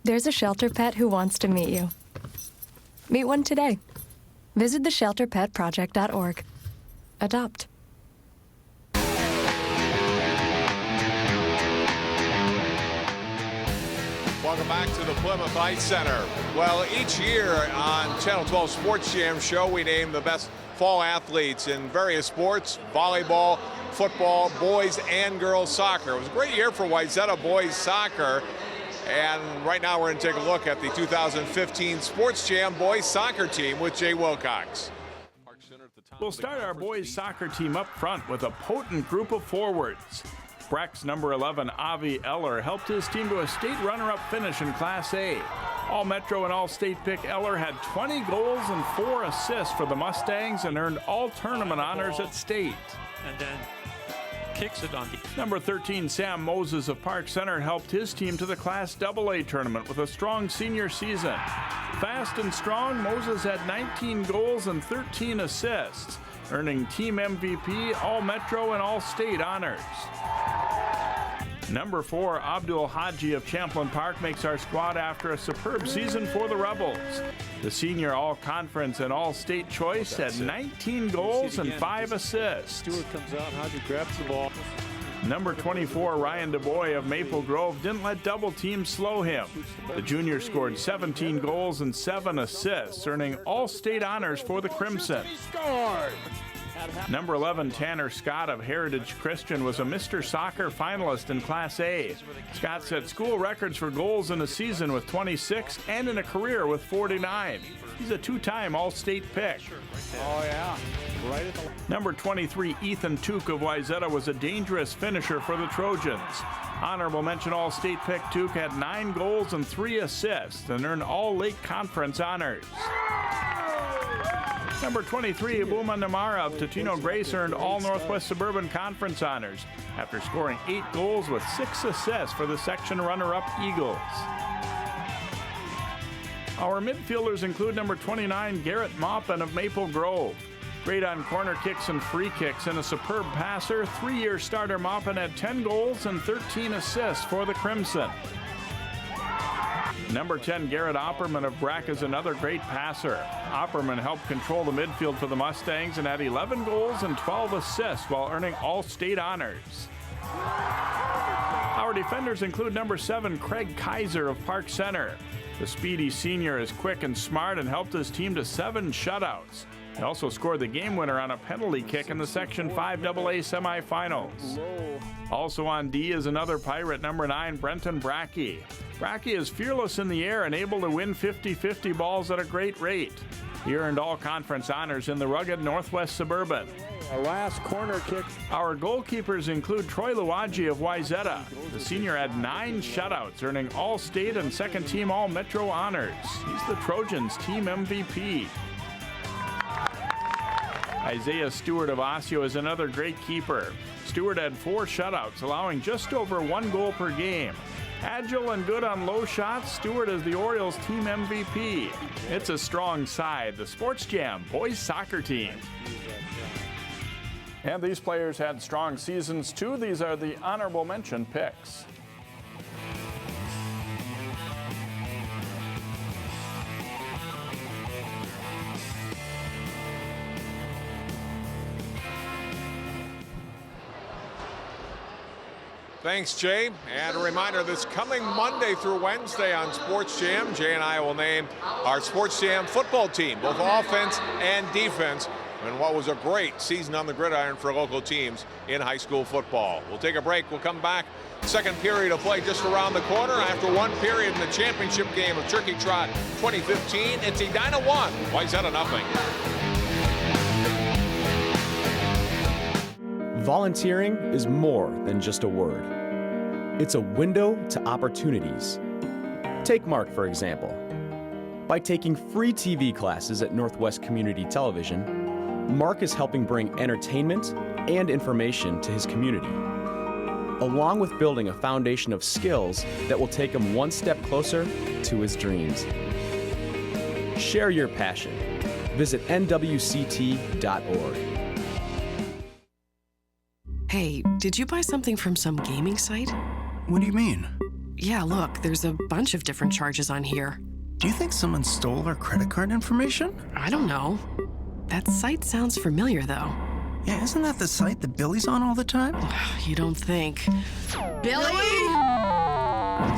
There's a shelter pet who wants to meet you. Meet one today. Visit theshelterpetproject.org. Adopt. Welcome back to the Plymouth Ice Center. Well, each year on Channel 12 Sports Jam show, we name the best fall athletes in various sports: volleyball, football, boys and girls soccer. It was a great year for Wayzata boys soccer. And right now we're going to take a look at the 2015 Sports Jam boys soccer team with Jay Wilcox. We'll start our boys soccer team up front with a potent group of forwards. Breck's number 11, Avi Eller, helped his team to a state runner-up finish in Class A. All-Metro and All-State pick Eller had 20 goals and 4 assists for the Mustangs and earned all tournament honors at state. And then kicks it on. Number 13, Sam Moses of Park Center helped his team to the Class AA tournament with a strong senior season. Fast and strong, Moses had 19 goals and 13 assists, earning Team MVP, All-Metro, and All-State honors. Number 4, Abdul Haji of Champlain Park makes our squad after a superb season for the Rebels. The senior All-Conference and All-State choice had 19 goals and 5 assists. Stewart comes out, Haji grabs the ball. Number 24, Ryan DuBois of Maple Grove didn't let double teams slow him. The junior scored 17 goals and 7 assists, earning All-State honors for the Crimson. Number 11, Tanner Scott of Heritage Christian was a Mr. Soccer finalist in Class A. Scott set school records for goals in a season with 26 and in a career with 49. He's a two-time All-State pick. Oh, yeah. Right at the... Number 23, Ethan Tuke of Wayzata was a dangerous finisher for the Trojans. Honorable mention All-State pick Tuke had 9 goals and 3 assists and earned All-Lake Conference honors. Number 23, Abuma Namara of Totino Grace earned All Northwest Suburban Conference honors after scoring 8 goals with 6 assists for the section runner-up Eagles. Our midfielders include number 29, Garrett Maupin of Maple Grove. Great on corner kicks and free kicks and a superb passer, 3-year starter Maupin had 10 goals and 13 assists for the Crimson. Number 10, Garrett Opperman of Brack is another great passer. Opperman helped control the midfield for the Mustangs and had 11 goals and 12 assists while earning All-State honors. Our defenders include number 7, Craig Kaiser of Park Center. The speedy senior is quick and smart and helped his team to 7 shutouts. He also scored the game winner on a penalty kick in the Section 5 AA semifinals. Also on D is another Pirate, number 9, Brenton Brackey. Brackey is fearless in the air and able to win 50-50 balls at a great rate. He earned all conference honors in the rugged Northwest Suburban. Our last corner kick. Our goalkeepers include Troy Luwaji of Wayzata. The senior had 9 shutouts, earning All-State and second-team All-Metro honors. He's the Trojans' team MVP. Isaiah Stewart of Osseo is another great keeper. Stewart had 4 shutouts, allowing just over 1 goal per game. Agile and good on low shots, Stewart is the Orioles team MVP. It's a strong side, the Sports Jam boys soccer team. And these players had strong seasons too. These are the honorable mention picks. Thanks, Jay. And a reminder, this coming Monday through Wednesday on Sports Jam, Jay and I will name our Sports Jam football team, both offense and defense, in what was a great season on the gridiron for local teams in high school football. We'll take a break. We'll come back. Second period of play just around the corner. After 1 period in the championship game of Turkey Trot 2015, it's Edina 1, Wayzata 0. Volunteering is more than just a word. It's a window to opportunities. Take Mark, for example. By taking free TV classes at Northwest Community Television, Mark is helping bring entertainment and information to his community, along with building a foundation of skills that will take him one step closer to his dreams. Share your passion. Visit nwct.org. Hey, did you buy something from some gaming site? What do you mean? Yeah, look, there's a bunch of different charges on here. Do you think someone stole our credit card information? I don't know. That site sounds familiar, though. Yeah, isn't that the site that Billy's on all the time? You don't think. Billy?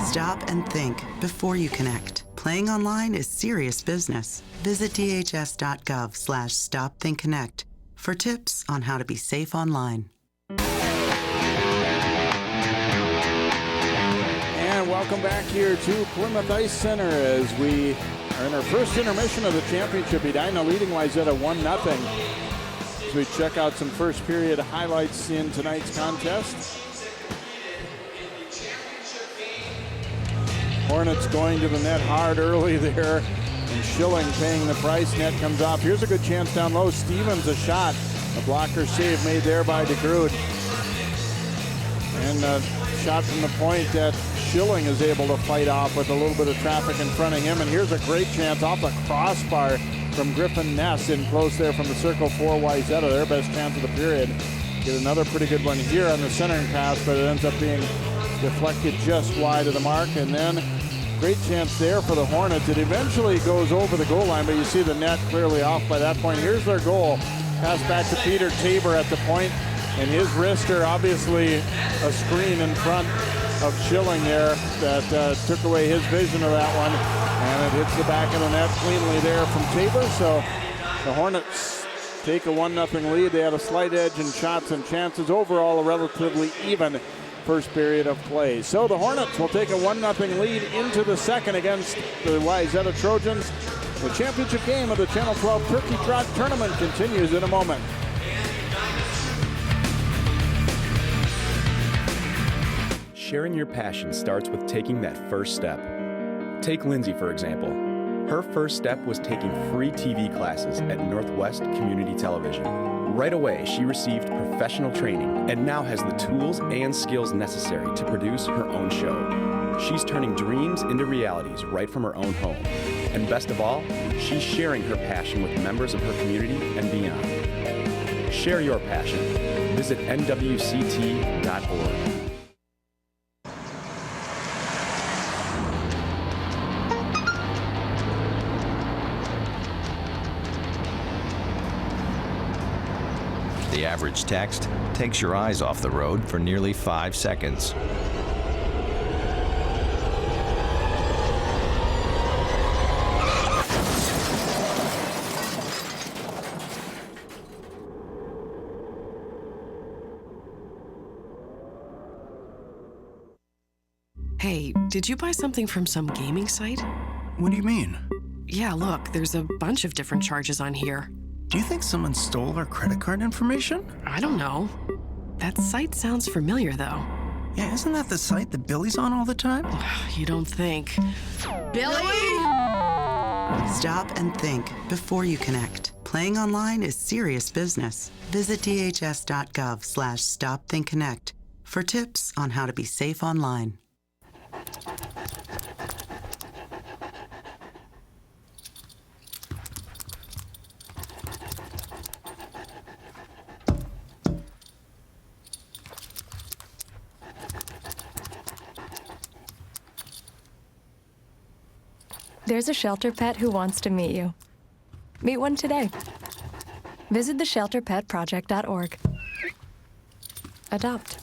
Stop and think before you connect. Playing online is serious business. Visit dhs.gov/stopthinkconnect for tips on how to be safe online. And welcome back here to Plymouth Ice Center as we are in our first intermission of the championship. Edina leading Wayzata 1-0. As we check out some first period highlights in tonight's contest. Hornets going to the net hard early there, and Schilling paying the price. Net comes off. Here's a good chance down low. Stevens a shot. A blocker save made there by DeGrood. And a shot from the point that Schilling is able to fight off with a little bit of traffic in front of him. And here's a great chance off the crossbar from Griffin Ness in close there from the circle for Wayzata, their best chance of the period. Get another pretty good one here on the centering pass, but it ends up being deflected just wide of the mark. And then great chance there for the Hornets. It eventually goes over the goal line, but you see the net clearly off by that point. Here's their goal. Pass back to Peter Tabor at the point, and his wrister, obviously a screen in front of Schilling there that took away his vision of that one, and it hits the back of the net cleanly there from Tabor. So the Hornets take a 1-0 lead. They had a slight edge in shots and chances. Overall, a relatively even first period of play. So the Hornets will take a 1-0 lead into the second against the Wayzata Trojans. The championship game of the Channel 12 Turkey Trot Tournament continues in a moment. Sharing your passion starts with taking that first step. Take Lindsay, for example. Her first step was taking free TV classes at Northwest Community Television. Right away, she received professional training and now has the tools and skills necessary to produce her own show. She's turning dreams into realities right from her own home. And best of all, she's sharing her passion with members of her community and beyond. Share your passion. Visit nwct.org. The average text takes your eyes off the road for nearly 5 seconds. Hey, did you buy something from some gaming site? What do you mean? Yeah, look, there's a bunch of different charges on here. Do you think someone stole our credit card information? I don't know. That site sounds familiar, though. Yeah, isn't that the site that Billy's on all the time? You don't think. Billy! Stop and think before you connect. Playing online is serious business. Visit dhs.gov/stopthinkconnect for tips on how to be safe online. There's a shelter pet who wants to meet you. Meet one today. Visit theshelterpetproject.org. Adopt.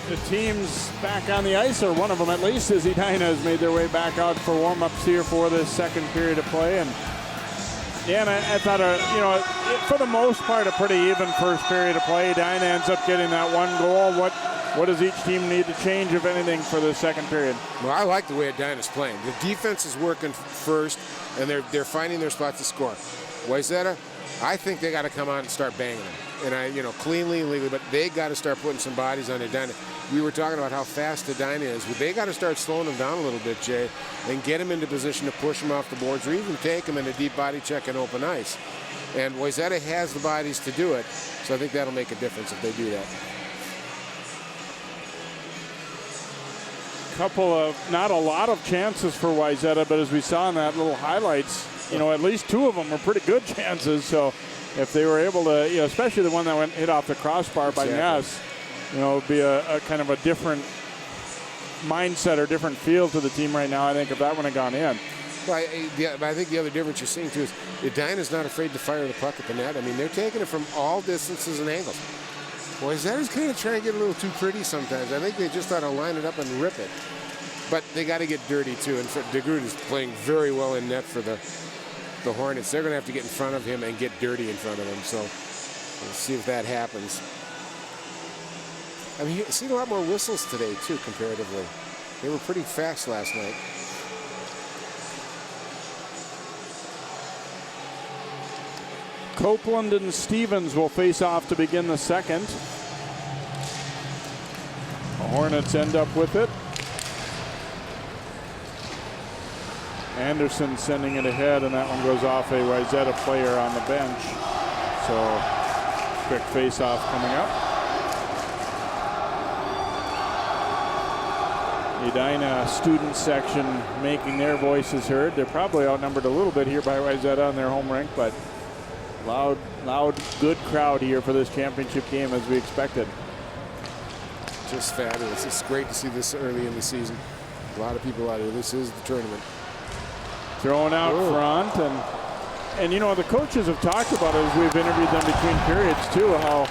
The teams back on the ice, or one of them at least, as Edina has made their way back out for warm-ups here for this second period of play. And yeah, and I thought, for the most part, a pretty even first period of play. Edina ends up getting that one goal. What does each team need to change, if anything, for the second period? Well, I like the way Edina's playing. The defense is working first, and they're finding their spots to score. Wayzata, I think they got to come out and start banging them. And cleanly and legally, but they got to start putting some bodies on Edina. We were talking about how fast Edina is. They got to start slowing them down a little bit, Jay, and get them into position to push them off the boards, or even take them in a deep body check and open ice. And Wayzata has the bodies to do it, so I think that'll make a difference if they do that. Couple of, not a lot of chances for Wayzata, but as we saw in that little highlights, at least two of them were pretty good chances. So if they were able to, especially the one that hit off the crossbar by Ness, it would be a kind of a different mindset or different feel to the team right now, I think, if that one had gone in. Well, I think the other difference you're seeing, too, is Edina's not afraid to fire the puck at the net. I mean, they're taking it from all distances and angles. Wayzata's kind of trying to get a little too pretty sometimes. I think they just ought to line it up and rip it. But they got to get dirty, too. And DeGroot is playing very well in net for the Hornets. They're going to have to get in front of him and get dirty in front of him. So we'll see if that happens. I mean, you've seen a lot more whistles today, too, comparatively. They were pretty fast last night. Copeland and Stevens will face off to begin the second. The Hornets end up with it. Anderson sending it ahead, and that one goes off a Wayzata player on the bench. So quick face-off coming up. Edina student section making their voices heard. They're probably outnumbered a little bit here by Wayzata on their home rink, but loud, good crowd here for this championship game as we expected. Just fabulous. It's great to see this early in the season. A lot of people out here. This is the tournament. Throwing out front, and you know, the coaches have talked about it as we've interviewed them between periods too, how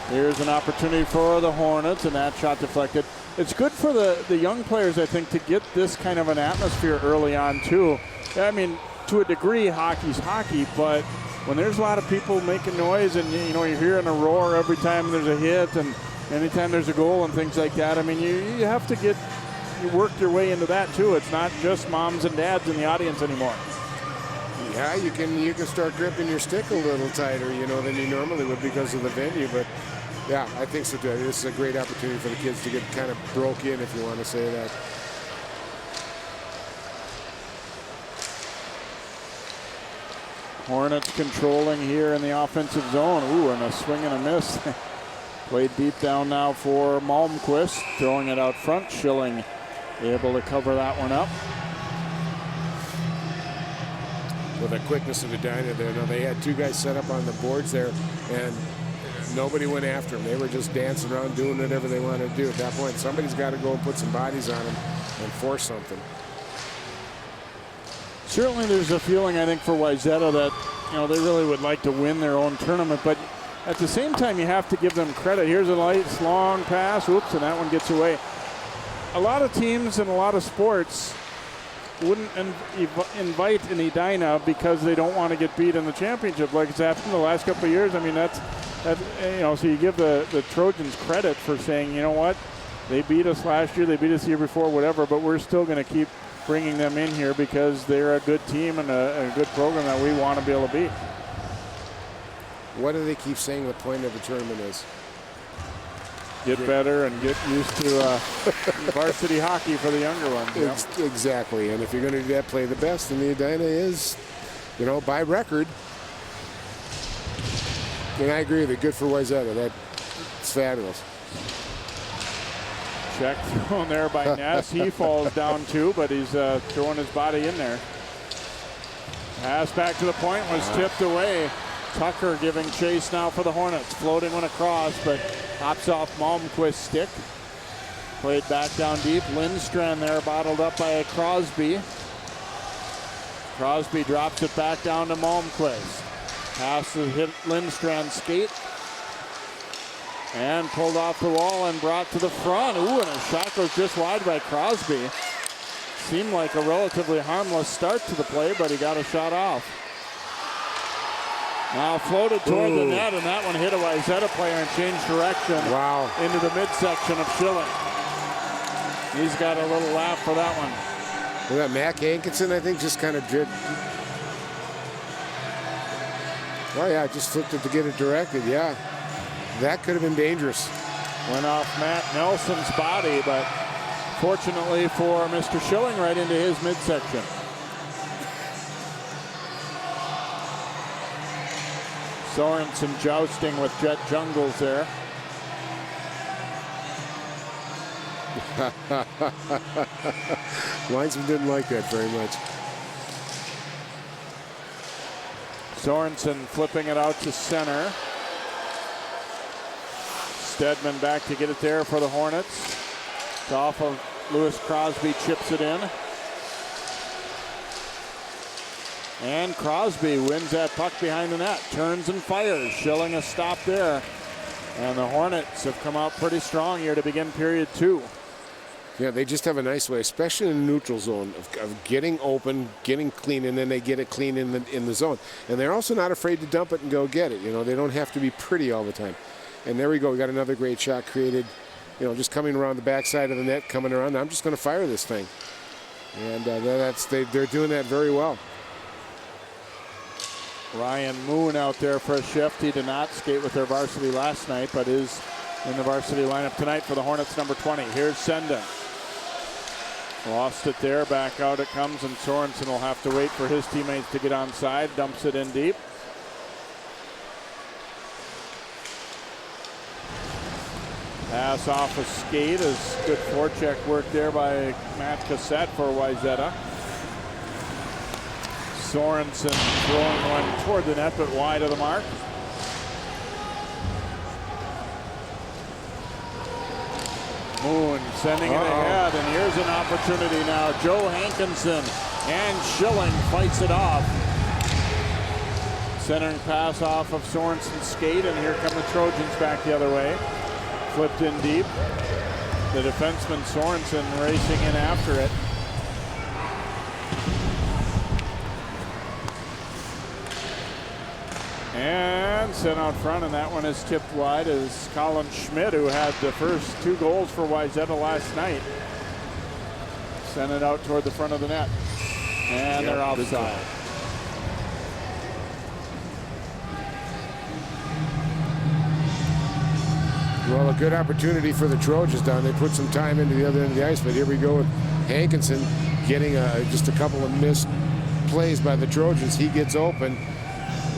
here's an opportunity for the Hornets, and that shot deflected. It's good for the young players, I think, to get this kind of an atmosphere early on too. I mean, to a degree, hockey's hockey, but when there's a lot of people making noise, and you know, you're hearing a roar every time there's a hit, and anytime there's a goal and things like that, I mean, you have to work your way into that too. It's not just moms and dads in the audience anymore. Yeah, you can start gripping your stick a little tighter, you know, than you normally would because of the venue. But yeah, I think so too. This is a great opportunity for the kids to get kind of broke in, if you want to say that. Hornets controlling here in the offensive zone. Ooh, and a swing and a miss. Played deep down now for Malmquist, throwing it out front. Schilling able to cover that one up. With the quickness of Edina there, now they had two guys set up on the boards there, and nobody went after them. They were just dancing around doing whatever they wanted to do. At that point, somebody's got to go and put some bodies on them and force something. Certainly there's a feeling, I think, for Wayzata that, you know, they really would like to win their own tournament, but at the same time, you have to give them credit. Here's a nice long pass. Oops, and that one gets away. A lot of teams in a lot of sports wouldn't invite an Edina because they don't want to get beat in the championship like it's happened the last couple of years. I mean, that's you know, so you give the Trojans credit for saying, you know what, they beat us last year, they beat us the year before, whatever, but we're still going to keep bringing them in here because they're a good team and a good program that we want to be able to beat. What do they keep saying the point of the tournament is? Get better and get used to varsity hockey for the younger ones. Yeah. Exactly, and if you're going to do that, play the best, and the Edina is, you know, by record. And I agree with you. Good for Wayzata. That's fabulous. Check thrown there by Ness. He falls down too, but he's throwing his body in there. Pass back to the point was tipped away. Tucker giving chase now for the Hornets. Floating one across, but hops off Malmquist's stick. Played back down deep. Lindstrand there bottled up by Crosby. Crosby drops it back down to Malmquist. Pass to hit Lindstrand's skate. And pulled off the wall and brought to the front. Ooh, and a shot goes just wide by Crosby. Seemed like a relatively harmless start to the play, but he got a shot off. Now floated toward the net, and that one hit a Wayzata player and changed direction. Wow. Into the midsection of Schilling. He's got a little laugh for that one. Well, that Mac Hankinson, I think, just kind of did. Oh, yeah, just flipped it to get it directed, yeah. That could have been dangerous. Went off Matt Nelson's body, but fortunately for Mr. Schilling, right into his midsection. Sorensen jousting with Jet Jungles there. Linesman didn't like that very much. Sorensen flipping it out to center. Stedman back to get it there for the Hornets. It's off of Lewis Crosby, chips it in. And Crosby wins that puck behind the net. Turns and fires. Schilling a stop there. And the Hornets have come out pretty strong here to begin period two. Yeah, they just have a nice way, especially in the neutral zone, of getting open, getting clean, and then they get it clean in the zone. And they're also not afraid to dump it and go get it. You know, they don't have to be pretty all the time. And there we go. We got another great shot created. You know, just coming around the backside of the net, coming around. I'm just going to fire this thing. And they're doing that very well. Ryan Moon out there for a shift. He did not skate with their varsity last night, but is in the varsity lineup tonight for the Hornets, number 20. Here's Senden. Lost it there, back out it comes, and Sorensen will have to wait for his teammates to get onside, dumps it in deep. Pass off a skate is good forecheck work there by Matt Cassette for Wayzata. Sorensen throwing one toward the net, but wide of the mark. Moon sending it ahead, and here's an opportunity now. Joe Hankinson and Schilling fights it off. Centering pass off of Sorensen's skate, and here come the Trojans back the other way. Flipped in deep. The defenseman Sorensen racing in after it. And sent out front, and that one is tipped wide as Colin Schmidt, who had the first 2 goals for Wayzata last night, sent it out toward the front of the net. And they're offside. Well, a good opportunity for the Trojans down. They put some time into the other end of the ice, but here we go with Hankinson getting just a couple of missed plays by the Trojans. He gets open,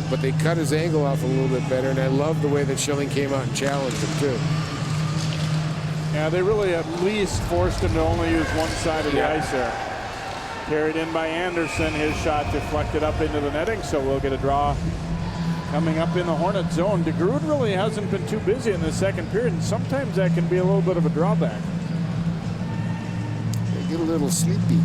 but they cut his angle off a little bit better, and I love the way that Schilling came out and challenged him too. Yeah, they really at least forced him to only use one side of the ice there. Carried in by Anderson, his shot deflected up into the netting, so we'll get a draw coming up in the Hornet zone. DeGrood really hasn't been too busy in the second period, and sometimes that can be a little bit of a drawback. They get a little sleepy.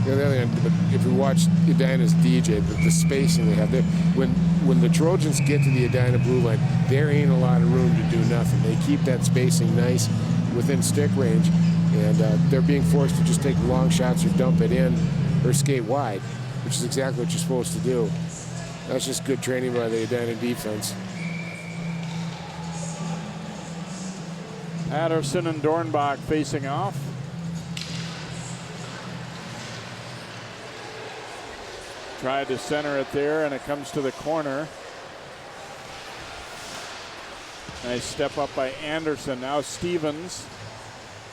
The other end, but if you watch Edina's DJ, the spacing they have there, when the Trojans get to the Edina blue line, there ain't a lot of room to do nothing. They keep that spacing nice within stick range, and they're being forced to just take long shots or dump it in or skate wide, which is exactly what you're supposed to do. That's just good training by the Edina defense. Patterson and Dornbach facing off. Tried to center it there, and it comes to the corner. Nice step up by Anderson. Now Stevens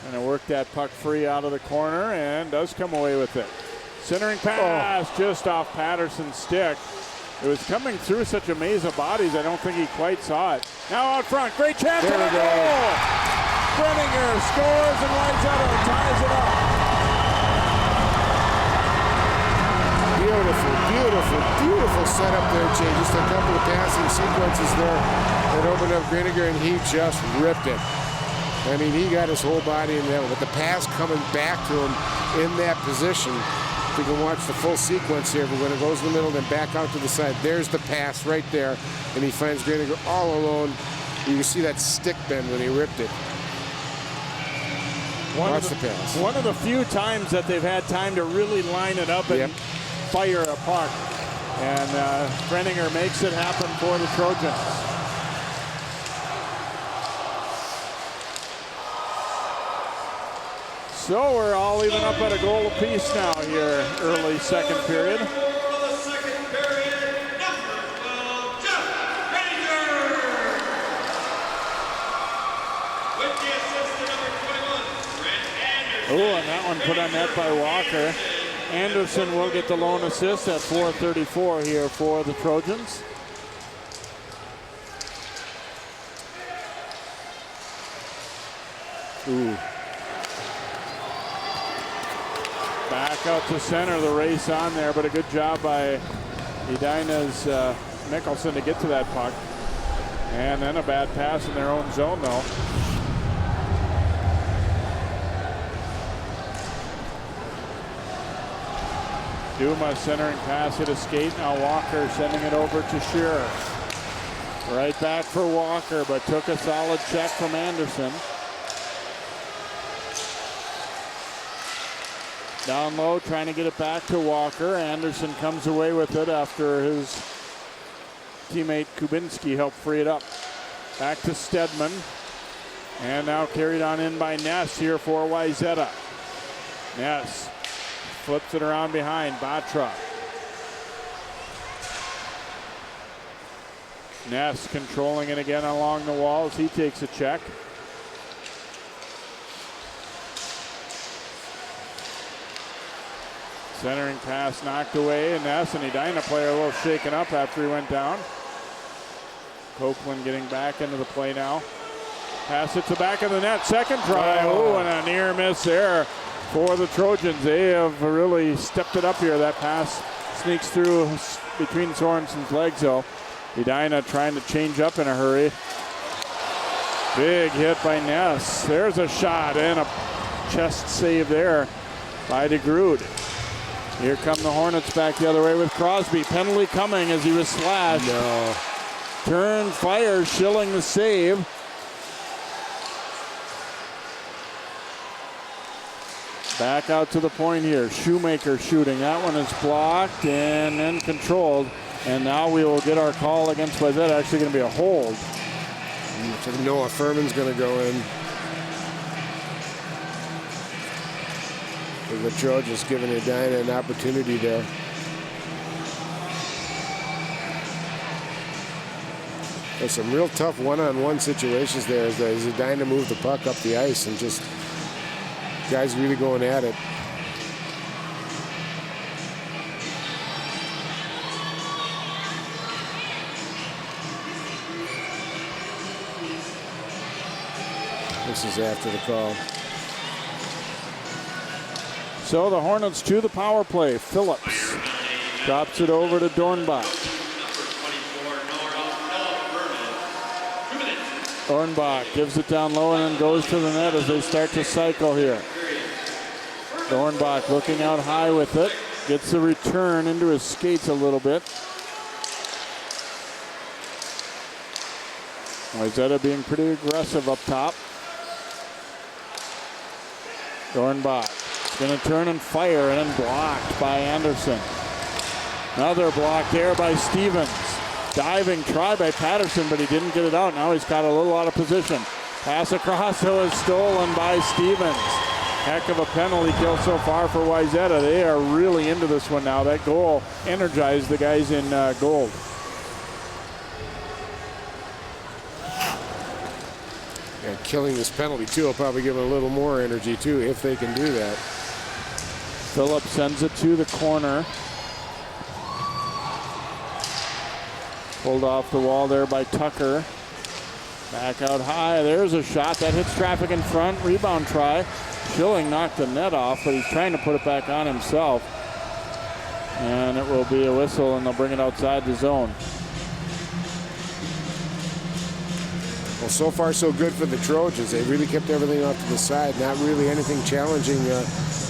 going to work that puck free out of the corner and does come away with it. Centering pass just off Patterson's stick. It was coming through such a maze of bodies, I don't think he quite saw it. Now out front, great chance for a goal! Brenninger scores and Wayzata ties it up. Beautiful, beautiful, beautiful setup there, Jay. Just a couple of passing sequences there that opened up Brenninger, and he just ripped it. I mean, he got his whole body in there, but the pass coming back to him in that position. If you can watch the full sequence here, but when it goes in the middle, then back out to the side, there's the pass right there, and he finds Brenninger all alone. You can see that stick bend when he ripped it. Watch the pass. One of the few times that they've had time to really line it up and fire a puck. And Brenninger makes it happen for the Trojans. So we're all even up at a goal apiece now here, early second period. Oh, and that one put on net by Walker. Anderson will get the lone assist at 4:34 here for the Trojans. Ooh. Back out to center, the race on there, but a good job by Edina's Mickelson to get to that puck. And then a bad pass in their own zone, though. Duma centering pass, hit a skate. Now Walker sending it over to Shearer. Right back for Walker, but took a solid check from Anderson. Down low, trying to get it back to Walker. Anderson comes away with it after his teammate Kubinski helped free it up. Back to Stedman. And now carried on in by Ness here for Wayzata. Ness flips it around behind Batra. Ness controlling it again along the walls. He takes a check. Centering pass knocked away, and Ness and Edina player a little shaken up after he went down. Copeland getting back into the play now. Pass it to back of the net, second try. Oh, and a near miss there for the Trojans. They have really stepped it up here. That pass sneaks through between Sorensen's legs though. Edina trying to change up in a hurry. Big hit by Ness. There's a shot and a chest save there by DeGrood. Here come the Hornets back the other way with Crosby. Penalty coming as he was slashed. No. Turn, fire, Schilling the save. Back out to the point here. Shoemaker shooting. That one is blocked and then controlled. And now we will get our call against Wayzata. Actually going to be a hold. Noah Furman's going to go in. The Trojans giving Edina an opportunity there. There's some real tough one-on-one situations there as Edina moved the puck up the ice and just guys really going at it. This is after the call. So the Hornets to the power play. Phillips drops it over to Dornbach. Dornbach gives it down low and then goes to the net as they start to cycle here. Dornbach looking out high with it. Gets the return into his skates a little bit. Wayzata being pretty aggressive up top. Dornbach is going to turn and fire and then blocked by Anderson. Another block there by Stevens. Diving try by Patterson, but he didn't get it out. Now he's got a little out of position. Pass across, though, is stolen by Stevens. Heck of a penalty kill so far for Wayzata. They are really into this one now. That goal energized the guys in gold. And killing this penalty, too, will probably give them a little more energy, too, if they can do that. Phillips sends it to the corner. Pulled off the wall there by Tucker. Back out high. There's a shot that hits traffic in front. Rebound try. Schilling knocked the net off, but he's trying to put it back on himself. And it will be a whistle, and they'll bring it outside the zone. Well, so far so good for the Trojans. They really kept everything off to the side. Not really anything challenging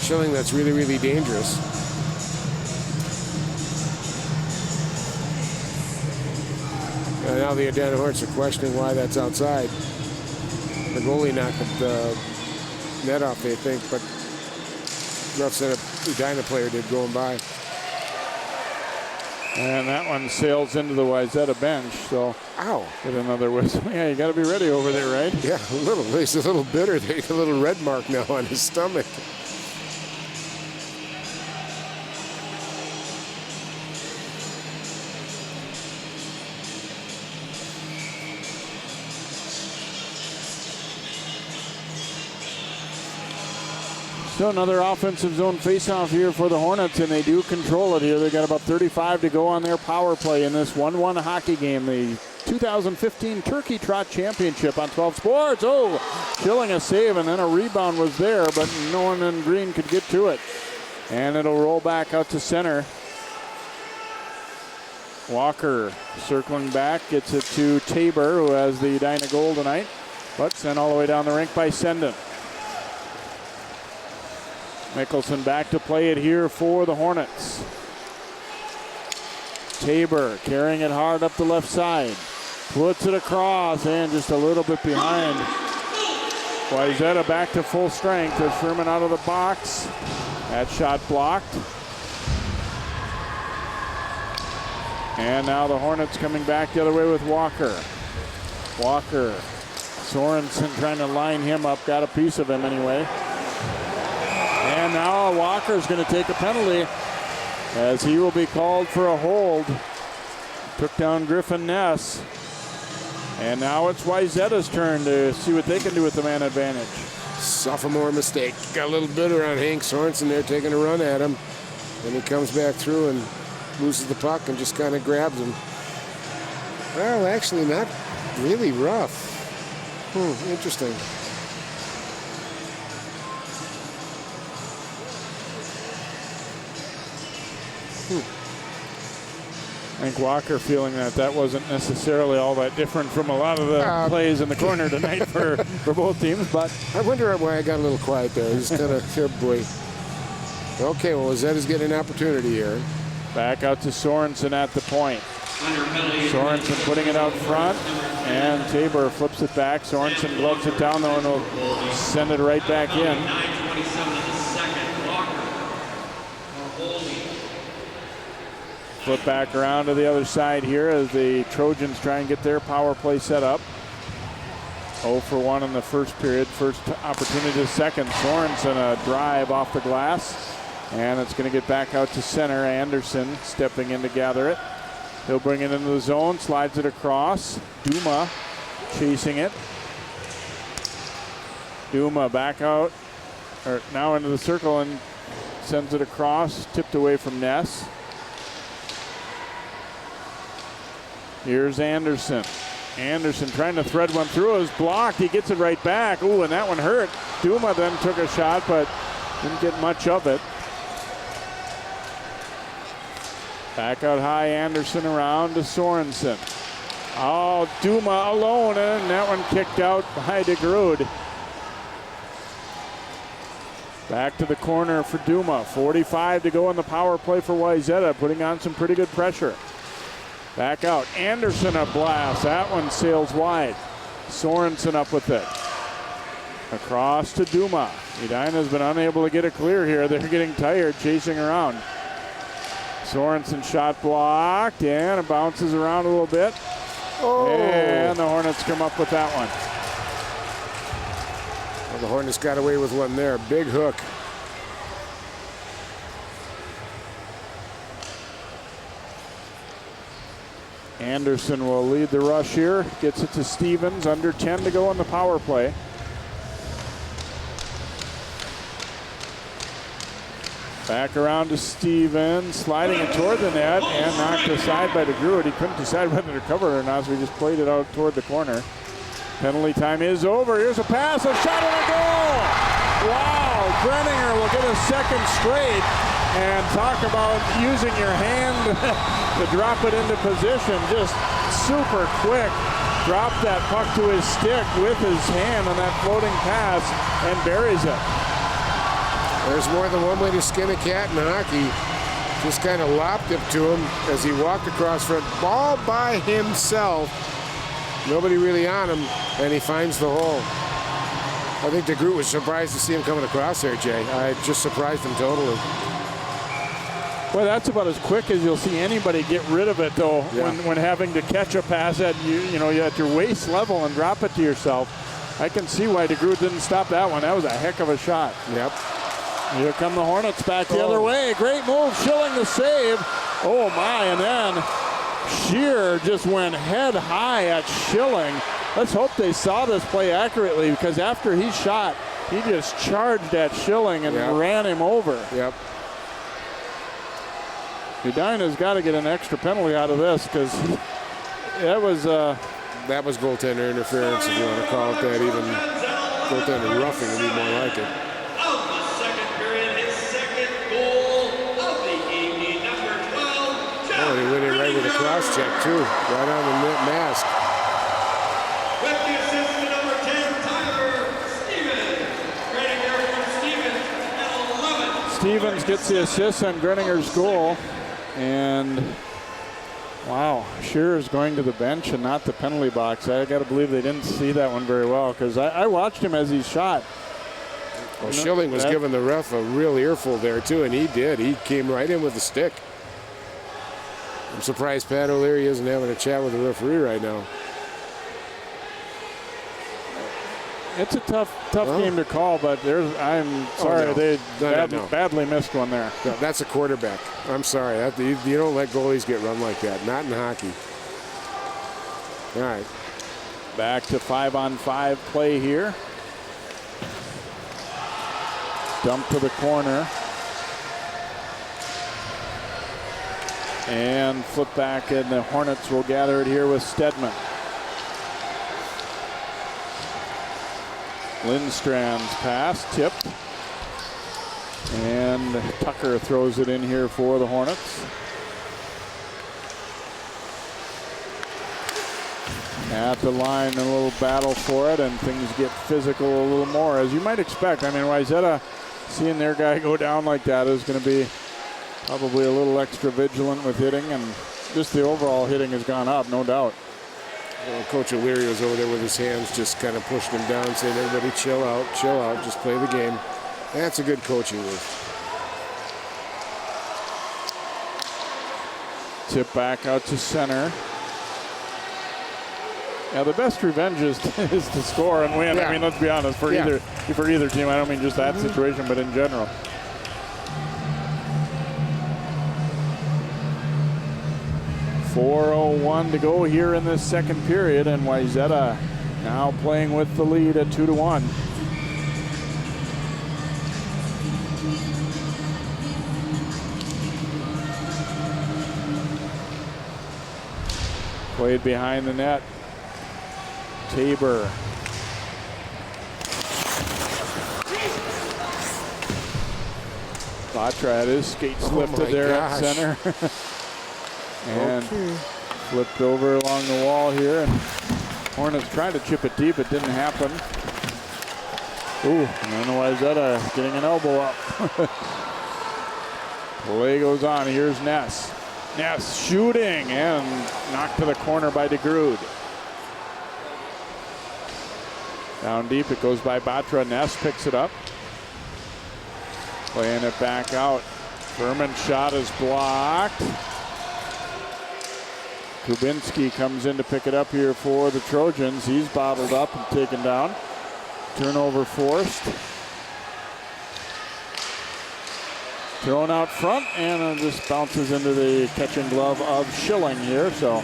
Schilling that's really, really dangerous. And now the Edina Hornets are questioning why that's outside. The goalie knocked the net off, they think, but ref said a Edina player did going by. And that one sails into the Wayzata bench, so ow, get another whistle. Yeah, you got to be ready over there, right? Yeah, a little. He's a little bitter. There's a little red mark now on his stomach. So another offensive zone faceoff here for the Hornets, and they do control it here. They got about 35 to go on their power play in this 1-1 hockey game. The 2015 Turkey Trot Championship on 12 Sports. Oh, Schilling a save, and then a rebound was there, but no one in green could get to it. And it'll roll back out to center. Walker circling back, gets it to Tabor, who has the Edina goal tonight, but sent all the way down the rink by Senden. Mickelson back to play it here for the Hornets. Tabor carrying it hard up the left side. Puts it across and just a little bit behind. Wayzata back to full strength as Sherman out of the box. That shot blocked. And now the Hornets coming back the other way with Walker. Walker. Sorensen trying to line him up. Got a piece of him anyway. And now Walker's going to take a penalty as he will be called for a hold. Took down Griffin Ness. And now it's Wayzata's turn to see what they can do with the man advantage. Sophomore mistake. Got a little bitter on Hank Sorensen there taking a run at him. And he comes back through and loses the puck and just kind of grabs him. Well, actually not really rough. Interesting. I think Walker feeling that wasn't necessarily all that different from a lot of the plays in the corner tonight for both teams. But I wonder why I got a little quiet there. Just kind of, oh boy. Okay, well, Wayzata's getting an opportunity here. Back out to Sorensen at the point. Sorensen putting it out front, and Tabor flips it back. Sorensen gloves it down, though, and will send it right back in. 9:27 in the second. Walker. Flip back around to the other side here as the Trojans try and get their power play set up. 0 for 1 in the first period. First opportunity to second. Sorensen a drive off the glass. And it's going to get back out to center. Anderson stepping in to gather it. He'll bring it into the zone, slides it across. Duma chasing it. Duma back out, or now into the circle and sends it across, tipped away from Ness. Here's Anderson. Anderson trying to thread one through, is blocked. He gets it right back. Ooh, and that one hurt. Duma then took a shot, but didn't get much of it. Back out high, Anderson around to Sorensen. Oh, Duma alone, and that one kicked out by DeGrood. Back to the corner for Duma. 45 to go in the power play for Wayzata, putting on some pretty good pressure. Back out, Anderson a blast. That one sails wide. Sorensen up with it. Across to Duma. Edina's been unable to get it clear here. They're getting tired chasing around. Sorensen shot blocked, and it bounces around a little bit. Oh. And the Hornets come up with that one. Well, the Hornets got away with one there. Big hook. Anderson will lead the rush here. Gets it to Stevens. Under 10 to go on the power play. Back around to Stevens, sliding it toward the net and knocked aside by DeGrood. He couldn't decide whether to cover it or not, so he just played it out toward the corner. Penalty time is over. Here's a pass, a shot, and a goal! Wow, Greninger will get a second straight. And talk about using your hand to drop it into position. Just super quick. Dropped that puck to his stick with his hand on that floating pass and buries it. There's more than one way to skin a cat in hockey. Just kind of lopped it to him as he walked across front. Ball by himself. Nobody really on him, and he finds the hole. I think DeGroot was surprised to see him coming across there, Jay. I just surprised him totally. Well, that's about as quick as you'll see anybody get rid of it, though, when having to catch a pass at you at your waist level and drop it to yourself. I can see why DeGroot didn't stop that one. That was a heck of a shot. Yep. Here come the Hornets back the other way. Great move, Schilling the save. Oh my, and then Shear just went head high at Schilling. Let's hope they saw this play accurately, because after he shot, he just charged at Schilling and ran him over. Yep. Edina's got to get an extra penalty out of this, because that was goaltender interference, if you want to call it that. Even goaltender roughing would be more like it. Of the second period, his second goal of the evening, number 12. Oh, he went in right with a cross check too, right on the net mask. With the assist to number 10, Tyler Stevens. Greninger from Stevens at 11. Stevens gets the assist on Greninger's goal. And wow, Shearer is going to the bench and not the penalty box. I got to believe they didn't see that one very well, because I watched him as he shot. Well, Schilling was giving the ref a real earful there too, and he did. He came right in with the stick. I'm surprised Pat O'Leary isn't having a chat with the referee right now. It's a tough game to call, but I'm sorry, they badly missed one there. No, that's a quarterback. I'm sorry. You don't let goalies get run like that. Not in hockey. All right. Back to 5-on-5 play here. Dump to the corner. And flip back, and the Hornets will gather it here with Stedman. Lindstrand's pass, tipped. And Tucker throws it in here for the Hornets. At the line, a little battle for it, and things get physical a little more, as you might expect. I mean, Wayzata, seeing their guy go down like that is going to be probably a little extra vigilant with hitting, and just the overall hitting has gone up, no doubt. Well, Coach O'Leary was over there with his hands just kind of pushing him down, saying, everybody chill out, just play the game. That's a good coaching move. Tip back out to center. Yeah, the best revenge is to score and win. Yeah. I mean, let's be honest, for either team. I don't mean just that situation, but in general. .401 to go here in this second period, and Wayzata now playing with the lead at 2-1. Played behind the net. Tabor. Batra had his skates lifted there at center. And flipped over along the wall here. And Hornets tried to chip it deep. It didn't happen. Ooh, and then Wayzata getting an elbow up. Play goes on. Here's Ness. Ness shooting and knocked to the corner by DeGrood. Down deep, it goes by Batra. Ness picks it up. Playing it back out. Furman's shot is blocked. Kubinski comes in to pick it up here for the Trojans. He's bottled up and taken down. Turnover forced. Thrown out front, and just bounces into the catching glove of Schilling here. So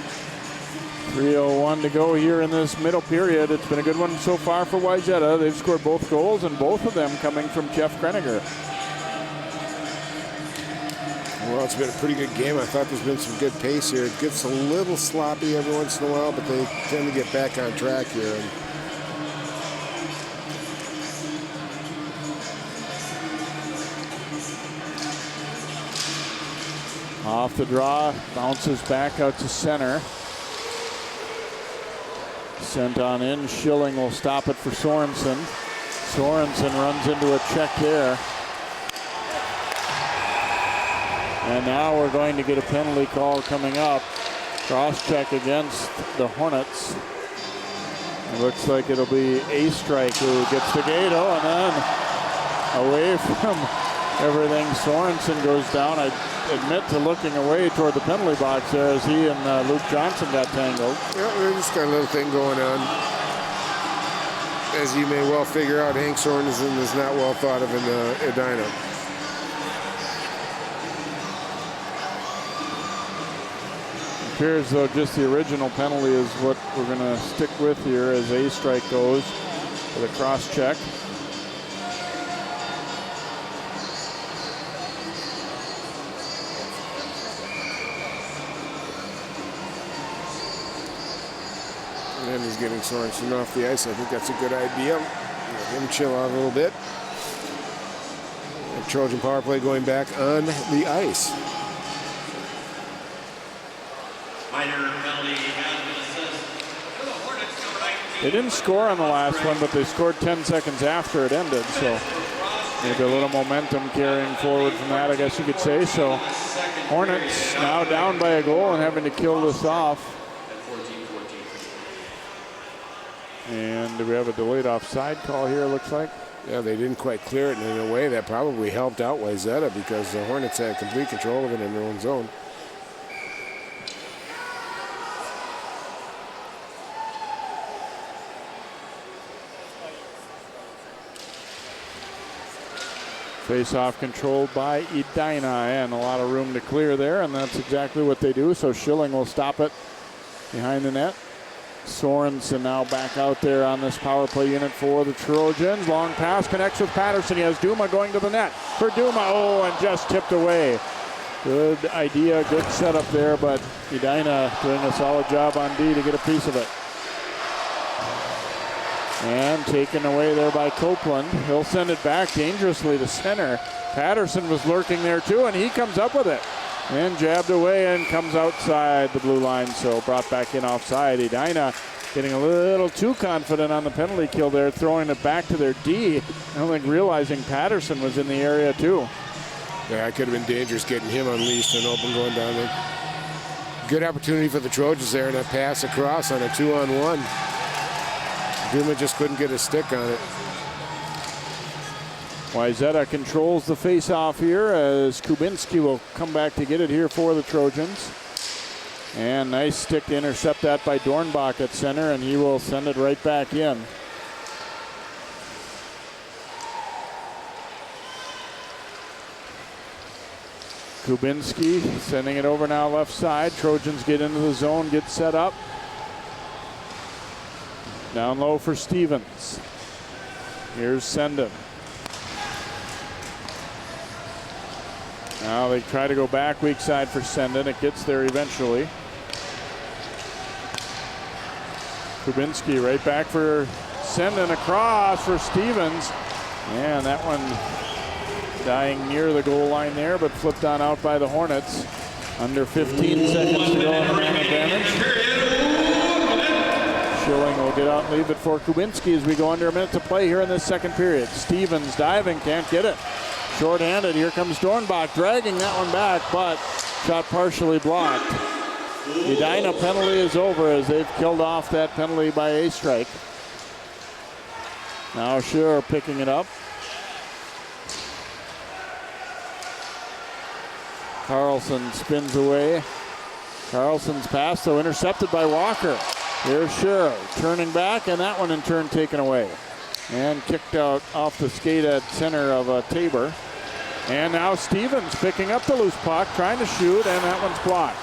3:01 to go here in this middle period. It's been a good one so far for Wayzata. They've scored both goals, and both of them coming from Jeff Kreniger. Well, it's been a pretty good game. I thought there's been some good pace here. It gets a little sloppy every once in a while, but they tend to get back on track here. And off the draw, bounces back out to center. Sent on in. Schilling will stop it for Sorensen. Sorensen runs into a check there. And now we're going to get a penalty call coming up. Cross check against the Hornets. It looks like it'll be a strike who gets the Gato, and then away from everything, Sorensen goes down. I admit to looking away toward the penalty box there as he and Luke Johnson got tangled. Yeah, we just got a little thing going on. As you may well figure out, Hank Sorensen is not well thought of in Edina. It appears though just the original penalty is what we're going to stick with here as a strike goes for the cross check. And he's getting Sorensen off the ice. I think that's a good idea. Let him chill out a little bit. The Trojan power play going back on the ice. They didn't score on the last one, but they scored 10 seconds after it ended. So maybe a little momentum carrying forward from that, I guess you could say. So Hornets now down by a goal and having to kill this off. And do we have a delayed offside call here, it looks like? Yeah, they didn't quite clear it, and in a way that probably helped out Wayzata because the Hornets had complete control of it in their own zone. Face-off controlled by Edina, and a lot of room to clear there, and that's exactly what they do. So Schilling will stop it behind the net. Sorensen now back out there on this power play unit for the Trojans. Long pass connects with Patterson. He has Duma going to the net for Duma. Oh, and just tipped away. Good idea, good setup there, but Edina doing a solid job on D to get a piece of it. And taken away there by Copeland. He'll send it back dangerously to center. Patterson was lurking there too, and he comes up with it. And jabbed away and comes outside the blue line, so brought back in offside. Edina getting a little too confident on the penalty kill there, throwing it back to their D. I don't think realizing Patterson was in the area too. Yeah, it could have been dangerous getting him unleashed and open going down there. Good opportunity for the Trojans there, and a pass across on a 2-on-1. Duma just couldn't get a stick on it. Wayzata controls the face-off here as Kubinski will come back to get it here for the Trojans. And nice stick to intercept that by Dornbach at center, and he will send it right back in. Kubinski sending it over now left side. Trojans get into the zone, get set up. Down low for Stevens. Here's Sendon. Now they try to go back weak side for Sendon. It gets there eventually. Kubinski right back for Sendon, across for Stevens. And that one dying near the goal line there, but flipped on out by the Hornets. Under 15 seconds to go on the man advantage. Schilling will get out and leave it for Kubinski as we go under a minute to play here in this second period. Stevens diving, can't get it. Short-handed, here comes Dornbach, dragging that one back, but shot partially blocked. Edina penalty is over as they've killed off that penalty by a strike. Now Sure picking it up. Carlson spins away. Carlson's pass, though, intercepted by Walker. Here's Sure turning back, and that one in turn taken away. And kicked out off the skate at center of Tabor. And now Stevens picking up the loose puck, trying to shoot, and that one's blocked.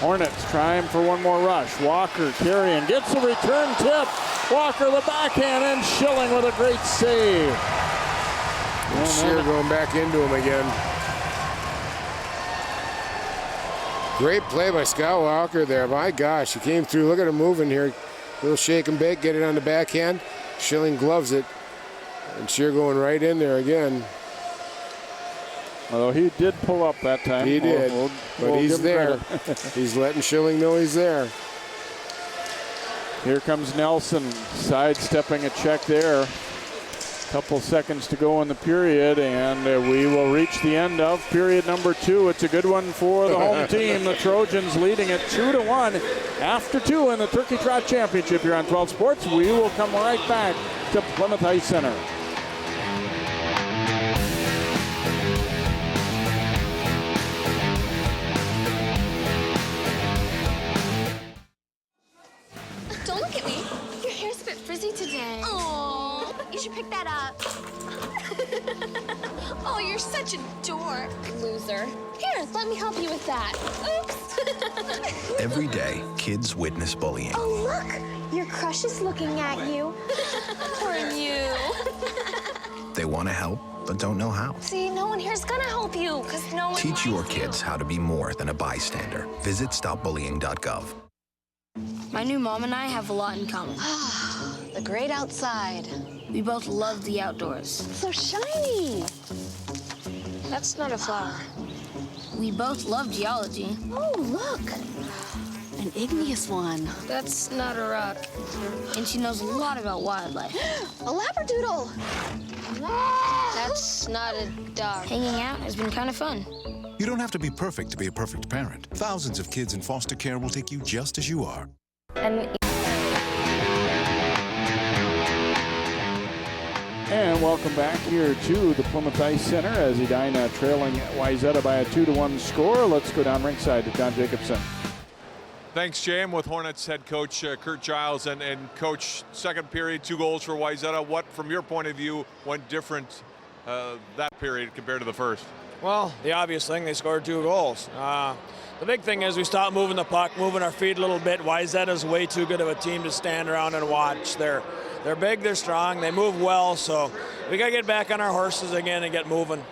Hornets trying for one more rush. Walker carrying, gets the return tip. Walker the backhand, and Schilling with a great save. Sure going back into him again. Great play by Scott Walker there. My gosh, he came through. Look at him moving here. Little shake and bake, get it on the backhand. Schilling gloves it. And Shear going right in there again. Although he did pull up that time. He did, but he's there. He's letting Schilling know he's there. Here comes Nelson, sidestepping a check there. Couple seconds to go in the period, and we will reach the end of period number 2. It's a good one for the home team. The Trojans leading it 2-1 after 2 in the Turkey Trot Championship here on 12 Sports. We will come right back to Plymouth Ice Center. Don't look at me. Your hair's a bit frizzy today. Oh, you should pick that up. Oh, you're such a dork. Loser. Here, let me help you with that. Oops. Every day, kids witness bullying. Oh, look. Your crush is looking at you. Poor you. They want to help, but don't know how. See, no one here's gonna help you, because no one Teach your kids how to be more than a bystander. Visit stopbullying.gov. My new mom and I have a lot in common. The great outside. We both love the outdoors. So shiny. That's not a flower. We both love geology. Oh, look. An igneous one. That's not a rock. And she knows a lot about wildlife. A labradoodle. That's not a dog. Hanging out has been kind of fun. You don't have to be perfect to be a perfect parent. Thousands of kids in foster care will take you just as you are. And welcome back here to the Plymouth Ice Center as Edina trailing Wayzata by a 2-1 score. Let's go down ringside to John Jacobson. Thanks, Jay. I'm with Hornets head coach Kurt Giles. And coach, second period, 2 goals for Wayzata. What, from your point of view, went different that period compared to the first? Well, the obvious thing, they scored 2 goals. The big thing is we stopped moving the puck, moving our feet a little bit. Wayzata's way too good of a team to stand around and watch. They're big, they're strong, they move well, so we got to get back on our horses again and get moving.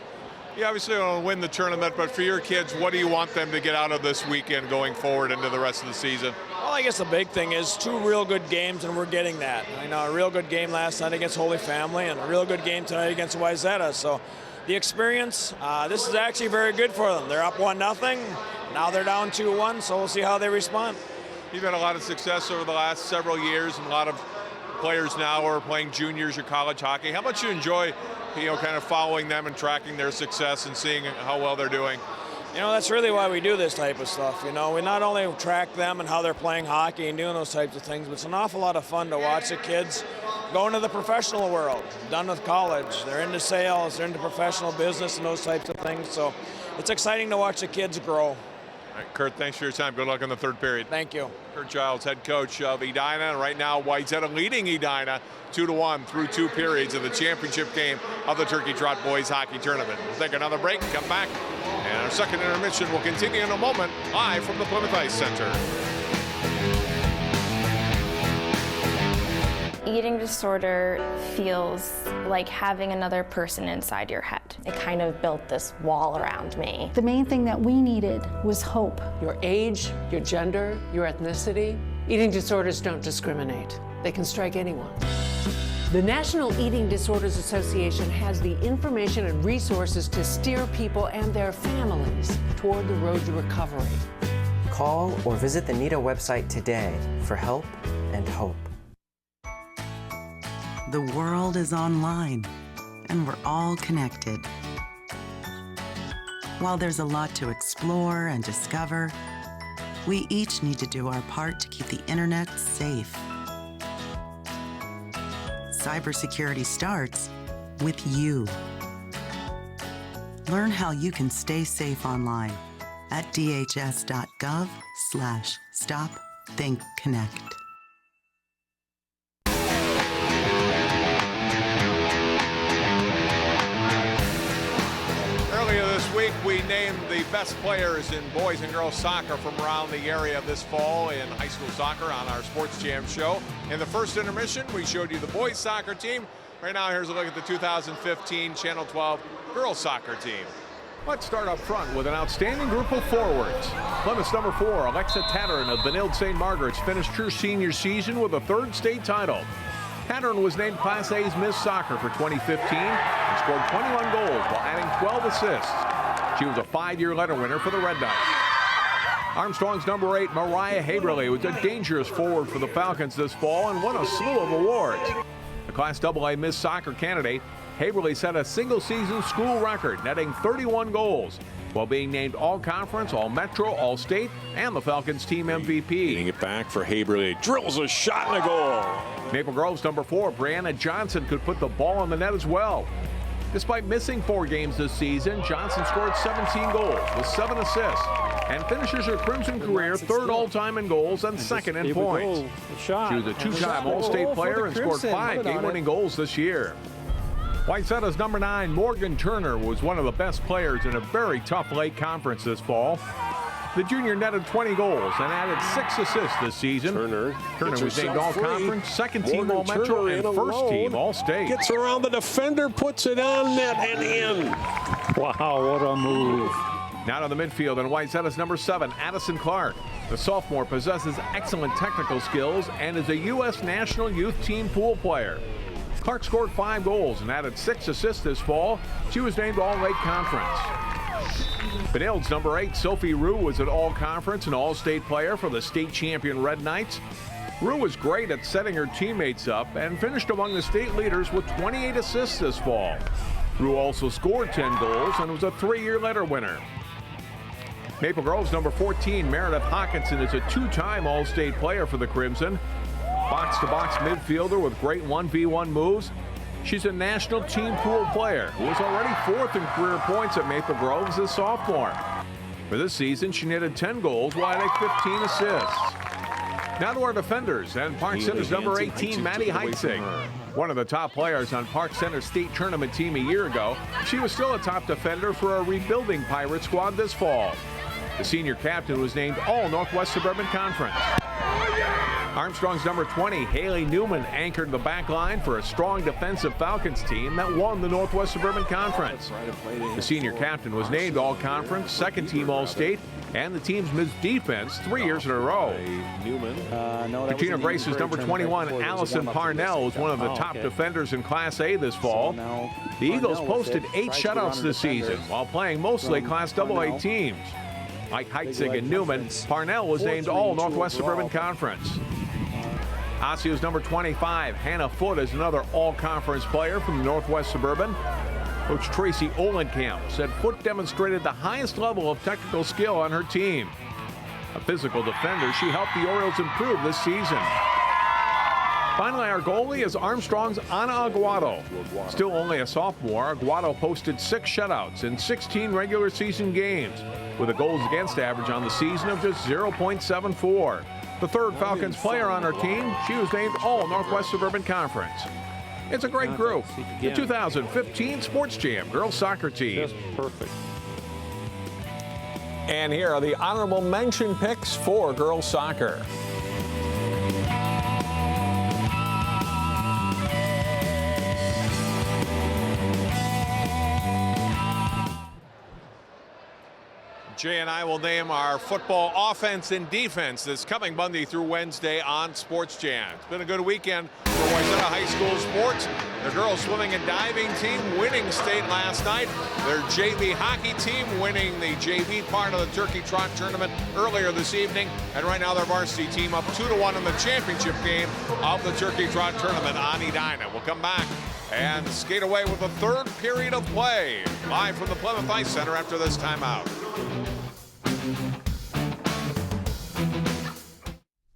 You obviously don't win the tournament, but for your kids, what do you want them to get out of this weekend going forward into the rest of the season? Well, I guess the big thing is 2 real good games, and we're getting that. I know a real good game last night against Holy Family and a real good game tonight against Wayzata. So the experience, this is actually very good for them. They're up 1-0. Now they're down 2-1, so we'll see how they respond. You've had a lot of success over the last several years, and a lot of players now are playing juniors or college hockey. How much you enjoy, kind of following them and tracking their success and seeing how well they're doing? That's really why we do this type of stuff. We not only track them and how they're playing hockey and doing those types of things, but it's an awful lot of fun to watch the kids go into the professional world, done with college. They're into sales, they're into professional business and those types of things. So it's exciting to watch the kids grow. All right, Kurt, thanks for your time. Good luck in the third period. Thank you. Kurt Giles, head coach of Edina, and right now Wayzata leading Edina 2-1 through 2 periods of the championship game of the Turkey Trot Boys Hockey Tournament. We'll take another break and come back, and our second intermission will continue in a moment, live from the Plymouth Ice Center. Eating disorder feels like having another person inside your head. It kind of built this wall around me. The main thing that we needed was hope. Your age, your gender, your ethnicity. Eating disorders don't discriminate. They can strike anyone. The National Eating Disorders Association has the information and resources to steer people and their families toward the road to recovery. Call or visit the NIDA website today for help and hope. The world is online, and we're all connected. While there's a lot to explore and discover, we each need to do our part to keep the internet safe. Cybersecurity starts with you. Learn how you can stay safe online at dhs.gov/stopthinkconnect. Earlier this week, we named the best players in boys and girls soccer from around the area this fall in high school soccer on our Sports Jam show. In the first intermission, we showed you the boys soccer team. Right now, here's a look at the 2015 Channel 12 girls soccer team. Let's start up front with an outstanding group of forwards. Plymouth's number 4, Alexa Tattern of Benilde St. Margaret's, finished her senior season with a 3rd state title. Tattern was named Class A's Miss Soccer for 2015 and scored 21 goals while adding 12 assists. She was a 5-year letter winner for the Red Knights. Armstrong's number 8, Mariah Haberle, was a dangerous forward for the Falcons this fall and won a slew of awards. The Class AA Miss Soccer candidate, Haberle set a single-season school record, netting 31 goals, while being named All-Conference, All-Metro, All-State, and the Falcons team MVP. Getting it back for Haberle, drills a shot and a goal. Maple Grove's number 4, Brianna Johnson, could put the ball on the net as well. Despite missing 4 games this season, Johnson scored 17 goals with 7 assists and finishes her Crimson career 3rd all-time in goals and 2nd in points. She was a 2-time All-State player and scored 5 game-winning goals this year. Wayzata's number 9, Morgan Turner, was one of the best players in a very tough Lake Conference this fall. The junior netted 20 goals and added 6 assists this season. Turner was named All-Conference, 2nd team All-Metro, and 1st team All-State. Gets around the defender, puts it on net and in. Wow, what a move. Now to the midfield, and Wayzata's number 7, Addison Clark. The sophomore possesses excellent technical skills and is a U.S. National Youth Team pool player. Clark scored 5 goals and added 6 assists this fall. She was named All-Lake Conference. Benilde's number 8, Sophie Rue, was an All-Conference and All-State player for the state champion Red Knights. Rue was great at setting her teammates up and finished among the state leaders with 28 assists this fall. Rue also scored 10 goals and was a 3-year letter winner. Maple Grove's number 14, Meredith Hawkinson, is a 2-time All-State player for the Crimson. Box-to-box midfielder with great 1v1 moves. She's a national team pool player who was already 4th in career points at Maple Grove as a sophomore. For this season, she netted 10 goals while adding 15 assists. Now to our defenders, and Park Center's number 18, Maddie Heitzig. One of the top players on Park Center's state tournament team a year ago, she was still a top defender for a rebuilding Pirate squad this fall. The senior captain was named All-Northwest Suburban Conference. Armstrong's number 20, Haley Newman, anchored the back line for a strong defensive Falcons team that won the Northwest Suburban Conference. The senior captain was named All-Conference, second-team All-State, and the team's missed defense 3 years in a row. Regina Brace's number 21, Allison Parnell, was one of the top defenders in Class A this fall. The Eagles posted 8 shutouts this season while playing mostly Class AA teams. Like Heitzig and Newman, Parnell was named All-Northwest Suburban Conference. Osseo's number 25, Hannah Foote, is another all-conference player from the Northwest Suburban. Coach Tracy Olenkamp said Foote demonstrated the highest level of technical skill on her team. A physical defender, she helped the Orioles improve this season. Finally, our goalie is Armstrong's Ana Aguado. Still only a sophomore, Aguado posted 6 shutouts in 16 regular season games, with a goals against average on the season of just 0.74. The third Falcons player on our team, she was named All-Northwest Suburban Conference. It's a great group. The 2015 Sports Jam girls soccer team. Just perfect. And here are the honorable mention picks for girls soccer. Jay and I will name our football offense and defense this coming Monday through Wednesday on Sports Jam. It's been a good weekend for Wayzata High School sports. The girls swimming and diving team winning state last night. Their JV hockey team winning the JV part of the Turkey Trot tournament earlier this evening. And right now their varsity team up 2-1 in the championship game of the Turkey Trot tournament on Edina. We'll come back and skate away with the third period of play. Live from the Plymouth Ice Center after this timeout.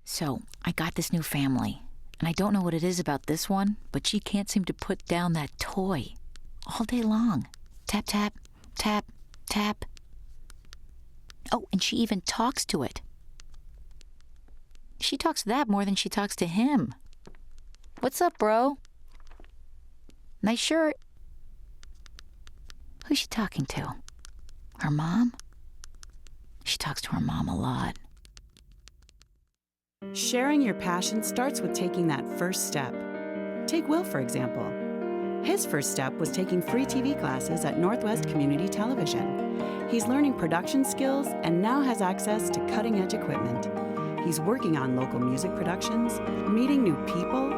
So, I got this new family, and I don't know what it is about this one, but she can't seem to put down that toy all day long. Tap, tap, tap, tap. Oh, and she even talks to it. She talks to that more than she talks to him. What's up, bro? Nice shirt. Who's she talking to? Her mom? She talks to her mom a lot. Sharing your passion starts with taking that first step. Take Will, for example. His first step was taking free TV classes at Northwest Community Television. He's learning production skills and now has access to cutting-edge equipment. He's working on local music productions, meeting new people,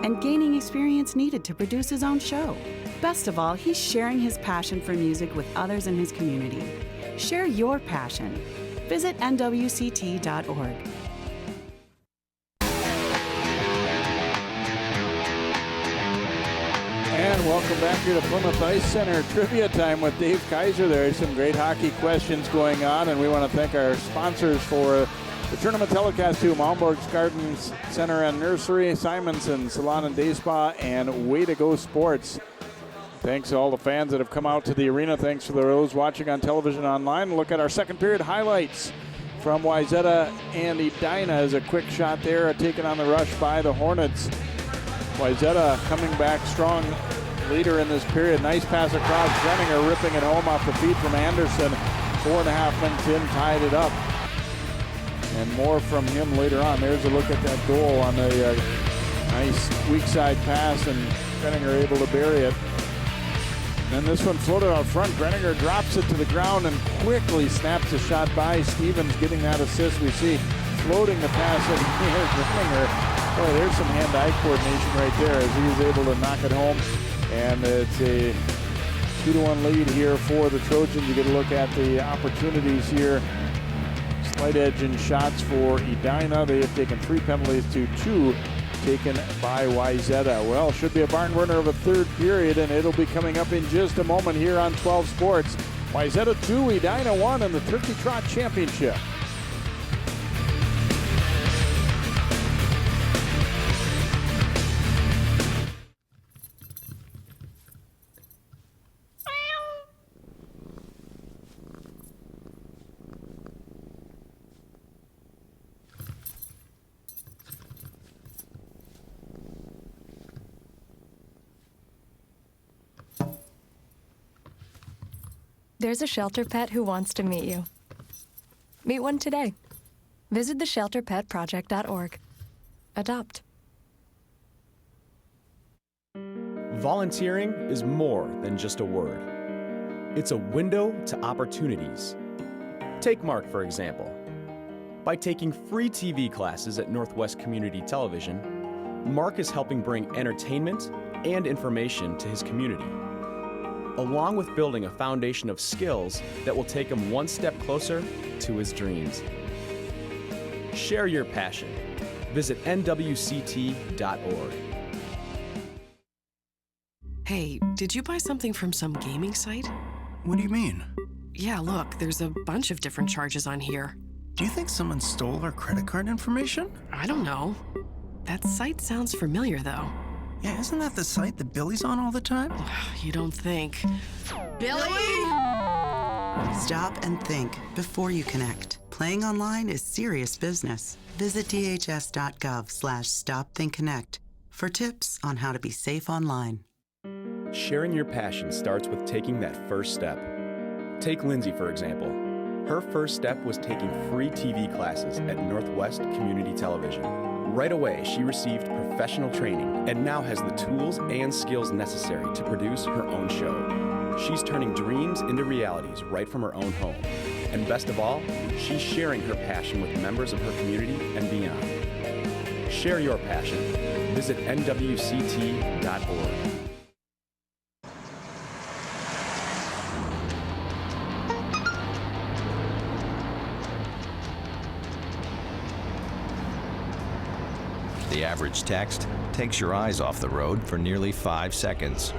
and gaining experience needed to produce his own show. Best of all, he's sharing his passion for music with others in his community. Share your passion. Visit nwct.org. And welcome back here to Plymouth Ice Center Trivia Time with Dave Kaiser. There's some great hockey questions going on, and we want to thank our sponsors for the tournament telecast too: Malmborg's Gardens Center and Nursery, Simonson Salon and Day Spa, and Way to Go Sports. Thanks to all the fans that have come out to the arena. Thanks to those watching on television online. Look at our second period highlights from Wayzata and Edina. As a quick shot there, taken on the rush by the Hornets. Wayzata coming back strong, leader in this period. Nice pass across. Brenninger ripping it home off the feet from Anderson. 4.5 minutes in, tied it up. And more from him later on. There's a look at that goal on the nice weak side pass, and Brenninger able to bury it. And this one floated out front. Brenninger drops it to the ground and quickly snaps a shot by Stevens, getting that assist. We see floating the pass in here. Brenninger. Boy, there's some hand-eye coordination right there as he was able to knock it home. And it's a 2-1 lead here for the Trojans. You get a look at the opportunities here. Slight edge in shots for Edina. They have taken 3 penalties to 2 taken by Wayzata. Well, should be a barn burner of a third period, and it'll be coming up in just a moment here on 12 Sports. Wayzata 2, Edina 1 in the Turkey Trot Championship. There's a shelter pet who wants to meet you. Meet one today. Visit theshelterpetproject.org. Adopt. Volunteering is more than just a word. It's a window to opportunities. Take Mark, for example. By taking free TV classes at Northwest Community Television, Mark is helping bring entertainment and information to his community, along with building a foundation of skills that will take him one step closer to his dreams. Share your passion. Visit nwct.org. Hey, did you buy something from some gaming site? What do you mean? Yeah, look, there's a bunch of different charges on here. Do you think someone stole our credit card information? I don't know. That site sounds familiar, though. Yeah, isn't that the site that Billy's on all the time? You don't think. Billy! Stop and think before you connect. Playing online is serious business. Visit dhs.gov/stopthinkconnect for tips on how to be safe online. Sharing your passion starts with taking that first step. Take Lindsay, for example. Her first step was taking free TV classes at Northwest Community Television. Right away, she received professional training and now has the tools and skills necessary to produce her own show. She's turning dreams into realities right from her own home. And best of all, she's sharing her passion with members of her community and beyond. Share your passion. Visit nwct.org. The average text takes your eyes off the road for nearly 5 seconds.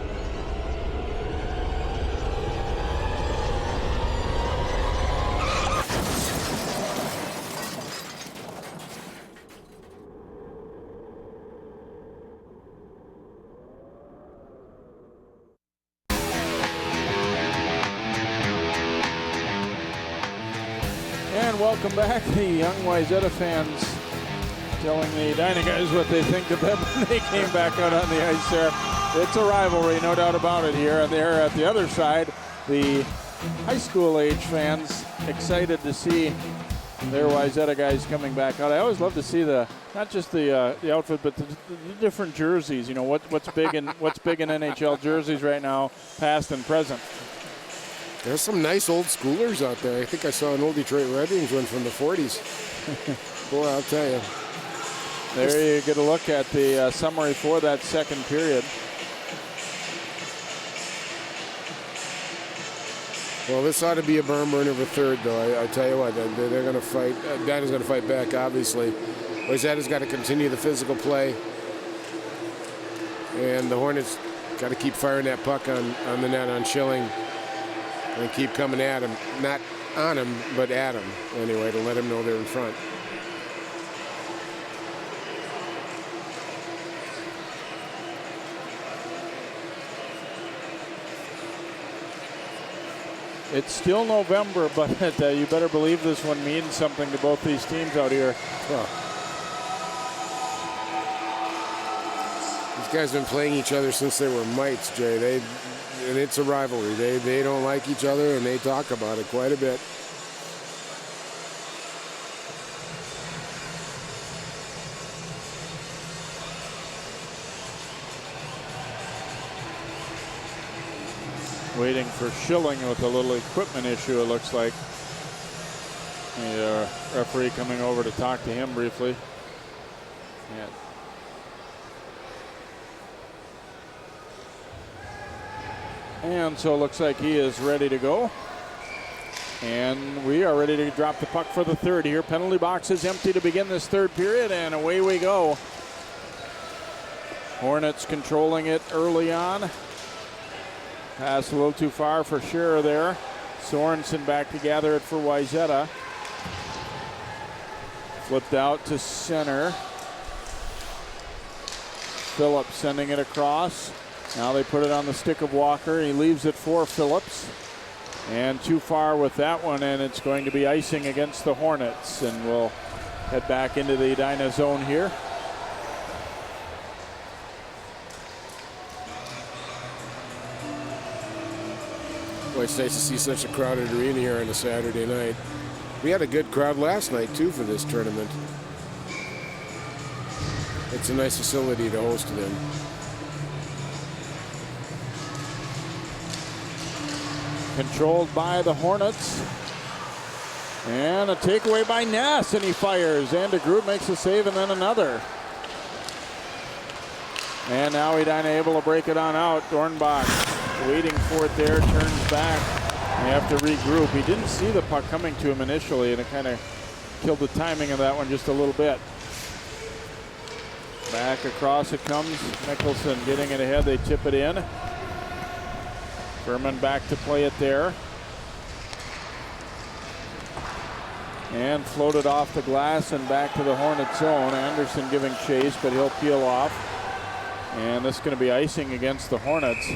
And welcome back, the young Wayzata fans telling the Edina guys what they think of them when they came back out on the ice there. It's a rivalry, no doubt about it here. And there at the other side, the high school age fans excited to see their Wayzata guys coming back out. I always love to see not just the outfit, but the different jerseys. You know, what's big in NHL jerseys right now, past and present. There's some nice old schoolers out there. I think I saw an old Detroit Red Wings one from the 40s. Boy, I'll tell you. There you get a look at the summary for that second period. Well, this ought to be a barn burner of a third, though. I tell you what, they're going to fight. Edina's going to fight back, obviously. Wayzata's got to continue the physical play. And the Hornets got to keep firing that puck on the net on Schilling and keep coming at him. Not on him, but at him, anyway, to let him know they're in front. It's still November, but you better believe this one means something to both these teams out here. Well, these guys have been playing each other since they were mites, Jay. And it's a rivalry. They don't like each other, and they talk about it quite a bit. Waiting for Schilling with a little equipment issue, it looks like. The referee coming over to talk to him briefly. And so it looks like he is ready to go. And we are ready to drop the puck for the third here. Penalty box is empty to begin this third period, and away we go. Hornets controlling it early on. Pass a little too far for Scherer there. Sorensen back to gather it for Wayzata. Flipped out to center. Phillips sending it across. Now they put it on the stick of Walker. He leaves it for Phillips. And too far with that one, and it's going to be icing against the Hornets. And we'll head back into the Edina zone here. Boy, it's nice to see such a crowded arena here on a Saturday night. We had a good crowd last night, too, for this tournament. it's a nice facility to host it in. Controlled by the Hornets. And a takeaway by Ness, and he fires. And DeGroot makes a save, and then another. And now Edina able to break it on out. Dornbach waiting for it there, turns back. They have to regroup. He didn't see the puck coming to him initially, and it kind of killed the timing of that one just a little bit. Back across it comes. Mickelson getting it ahead. They tip it in. Furman back to play it there. And floated off the glass and back to the Hornet zone. Anderson giving chase, but he'll peel off. And this is going to be icing against the Hornets.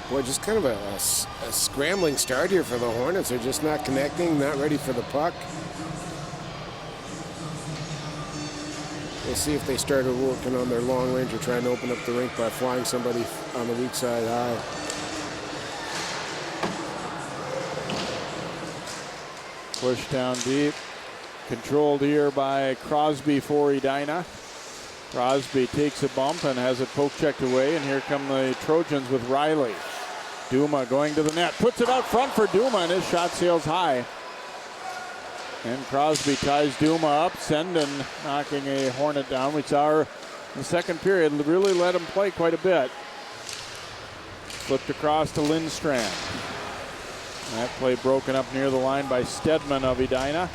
Boy, just kind of a scrambling start here for the Hornets. They're just not connecting, not ready for the puck. We'll see if they started working on their long range or trying to open up the rink by flying somebody on the weak side high. Push down deep. Controlled here by Crosby for Edina. Crosby takes a bump and has it poke checked away, and here come the Trojans with Riley. Duma going to the net, puts it out front for Duma, and his shot sails high. And Crosby ties Duma up. Senden knocking a Hornet down. We saw her in the second period really let him play quite a bit. Flipped across to Lindstrand. That play broken up near the line by Stedman of Edina.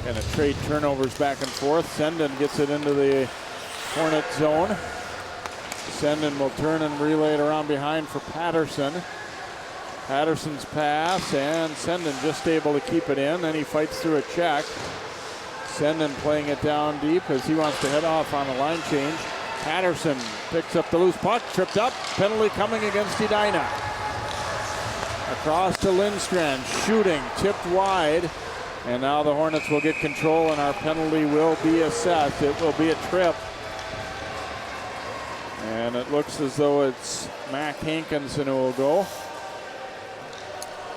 And a trade turnovers back and forth. Senden gets it into the Hornet zone. Senden will turn and relay it around behind for Patterson. Patterson's pass, and Senden just able to keep it in. Then he fights through a check. Senden playing it down deep as he wants to head off on a line change. Patterson picks up the loose puck, tripped up. Penalty coming against Edina. Across to Lindstrand, shooting, tipped wide. And now the Hornets will get control, and our penalty will be assessed. It will be a trip. And it looks as though it's Mac Hankinson who will go.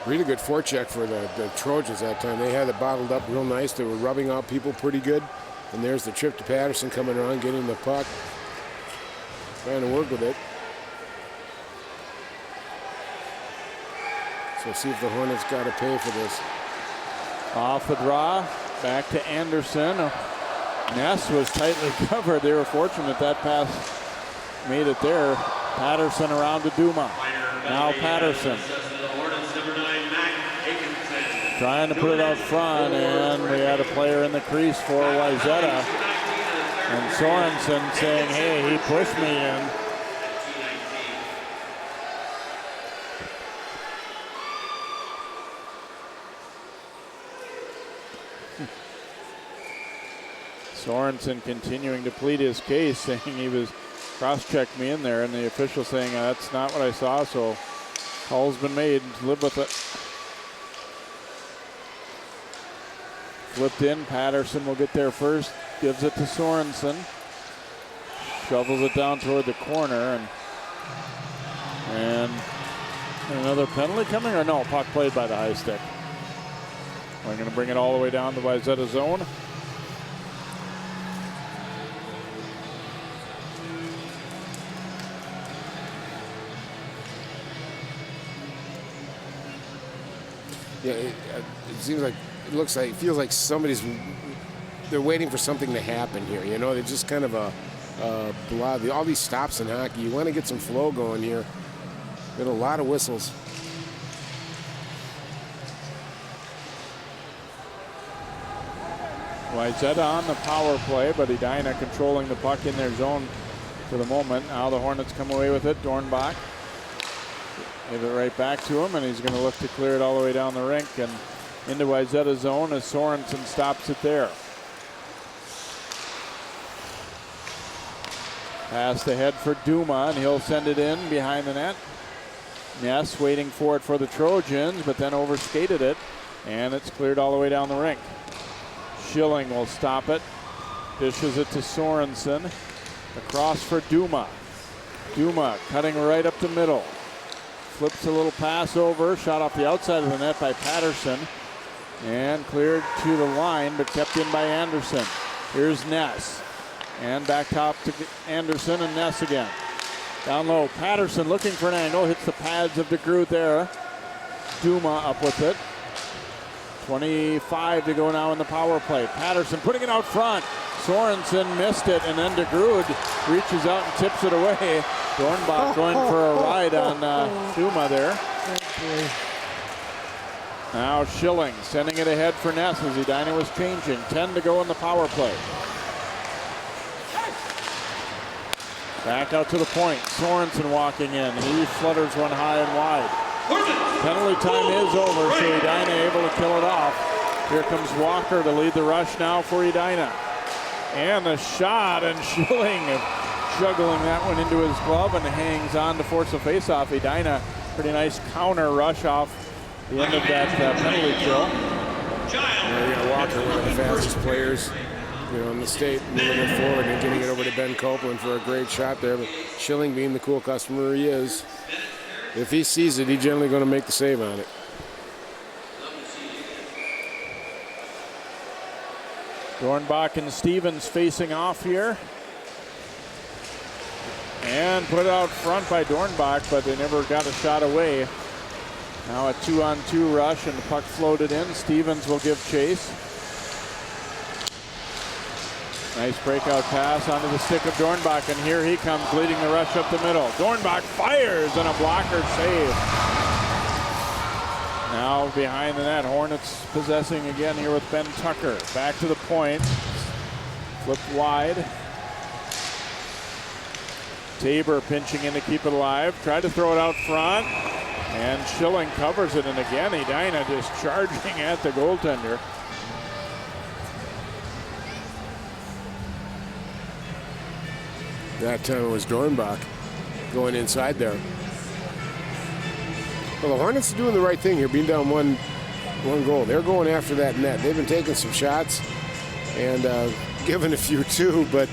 Really good forecheck for the Trojans that time. They had it bottled up real nice. They were rubbing out people pretty good. And there's the trip to Patterson coming around, getting the puck. Trying to work with it. So see if the Hornets got to pay for this. Off the draw, back to Anderson. Ness was tightly covered. They were fortunate that pass made it there. Patterson around to Duma. Now Patterson. Trying to put it out front, and we had a player in the crease for Wayzata. And Sorensen saying, hey, he pushed me in. Sorensen continuing to plead his case, saying he was cross-checked me in there, and the official saying that's not what I saw, so call's been made. Live with it. Flipped in. Patterson will get there first. Gives it to Sorensen. Shovels it down toward the corner, and another penalty coming, or no? Puck played by the high stick. We're going to bring it all the way down to Wayzata zone. Yeah, it seems like, it looks like, it feels like they're waiting for something to happen here. You know, they're just kind of all these stops in hockey. You want to get some flow going here. Get a lot of whistles. Wayzata on the power play, but Edina controlling the puck in their zone for the moment. Now the Hornets come away with it. Dornbach. Give it right back to him, and he's going to look to clear it all the way down the rink and into Wayzata zone as Sorensen stops it there. Pass ahead for Duma, and he'll send it in behind the net. Ness waiting for it for the Trojans, but then overskated it, and it's cleared all the way down the rink. Schilling will stop it. Dishes it to Sorensen. Across for Duma. Duma cutting right up the middle. Flips a little pass over. Shot off the outside of the net by Patterson. And cleared to the line, but kept in by Anderson. Here's Ness. And back top to Anderson and Ness again. Down low, Patterson looking for an angle. Hits the pads of DeGroot there. Duma up with it. 25 to go now in the power play. Patterson putting it out front. Sorensen missed it, and then DeGroot reaches out and tips it away. Dornbach going for a ride on Duma there. Now Schilling sending it ahead for Ness as Edina was changing. 10 to go in the power play. Back out to the point. Sorensen walking in. He flutters one high and wide. Penalty time is over, so Edina able to kill it off. Here comes Walker to lead the rush now for Edina. And the shot, and Schilling juggling that one into his glove and hangs on to force a faceoff. Edina, pretty nice counter rush off the end of that penalty kill. You got Walker, one of the fastest players, in the state, moving it forward and getting it over to Ben Copeland for a great shot there. But Schilling, being the cool customer he is, if he sees it, he's generally going to make the save on it. Dornbach and Stevens facing off here. And put out front by Dornbach, but they never got a shot away. Now a 2-on-2 rush, and the puck floated in. Stevens will give chase. Nice breakout pass onto the stick of Dornbach, and here he comes leading the rush up the middle. Dornbach fires, and a blocker save. Now behind the net, Hornets possessing again here with Ben Tucker. Back to the point. Flipped wide. Tabor pinching in to keep it alive. Tried to throw it out front. And Schilling covers it. And again, Edina just charging at the goaltender. That time it was Dornbach going inside there. Well, the Hornets are doing the right thing here, being down one goal. They're going after that net. They've been taking some shots and giving a few too, but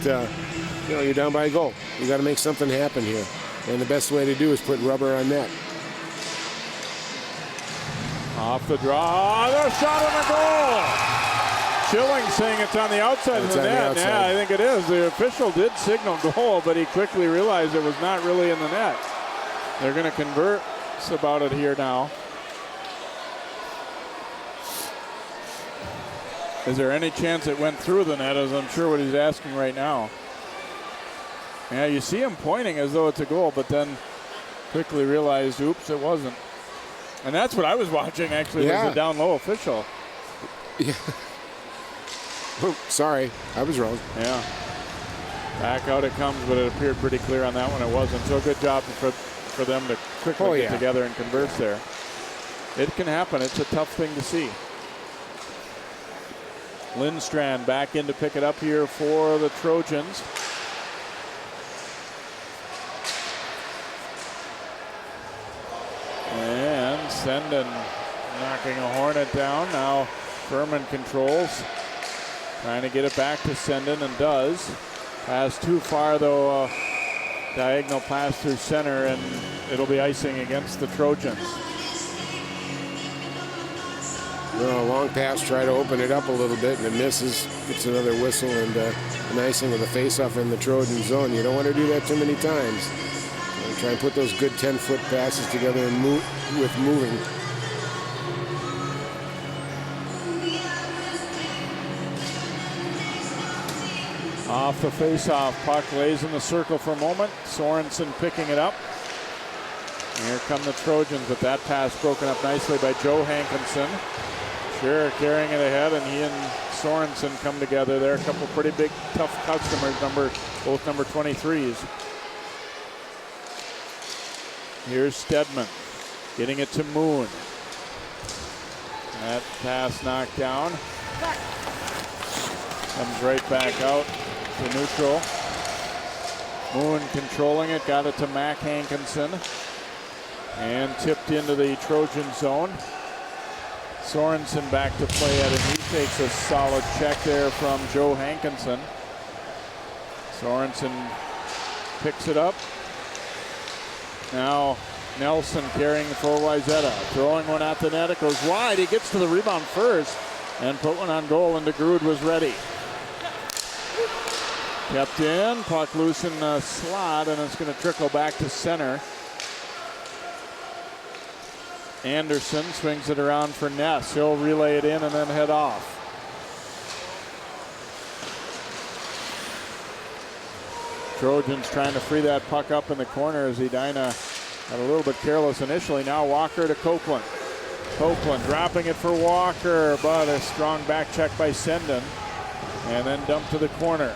you're down by a goal. You got to make something happen here, and the best way to do is put rubber on net. Off the draw, the shot on the goal. Schilling saying it's on the outside of the net. Yeah, I think it is. The official did signal goal, but he quickly realized it was not really in the net. They're going to converse about it here now. Is there any chance it went through the net, as I'm sure what he's asking right now. Yeah, you see him pointing as though it's a goal, but then quickly realized, oops, it wasn't. And that's what I was watching, actually, was the down low official. Yeah. Oh, sorry, I was wrong. Yeah. Back out it comes, but it appeared pretty clear on that one it wasn't. So good job for them to quickly get together and converse there. It can happen. It's a tough thing to see. Lindstrand back in to pick it up here for the Trojans. And Senden knocking a Hornet down. Now Furman controls. Trying to get it back to Senden, and does. Pass too far, though. Diagonal pass through center, and it'll be icing against the Trojans. Well, a long pass, try to open it up a little bit, and it misses. Gets another whistle, and an icing with a face-off in the Trojan zone. You don't want to do that too many times. Try and put those good 10-foot passes together and with moving. Off the face-off, puck lays in the circle for a moment. Sorensen picking it up. Here come the Trojans, but that pass broken up nicely by Joe Hankinson. Sure, carrying it ahead, and he and Sorensen come together there. A couple pretty big, tough customers, both number 23s. Here's Stedman, getting it to Moon. That pass knocked down. Comes right back out to neutral. Moon controlling it, got it to Mac Hankinson. And tipped into the Trojan zone. Sorensen back to play at it. He takes a solid check there from Joe Hankinson. Sorensen picks it up. Now Nelson carrying for Wayzata. Throwing one at the net. It goes wide. He gets to the rebound first and put one on goal, and DeGrood was ready. Kept in. Puck loose in the slot, and it's going to trickle back to center. Anderson swings it around for Ness. He'll relay it in and then head off. Trojans trying to free that puck up in the corner as Edina got a little bit careless initially. Now Walker to Copeland. Copeland dropping it for Walker, but a strong back check by Senden. And then dumped to the corner.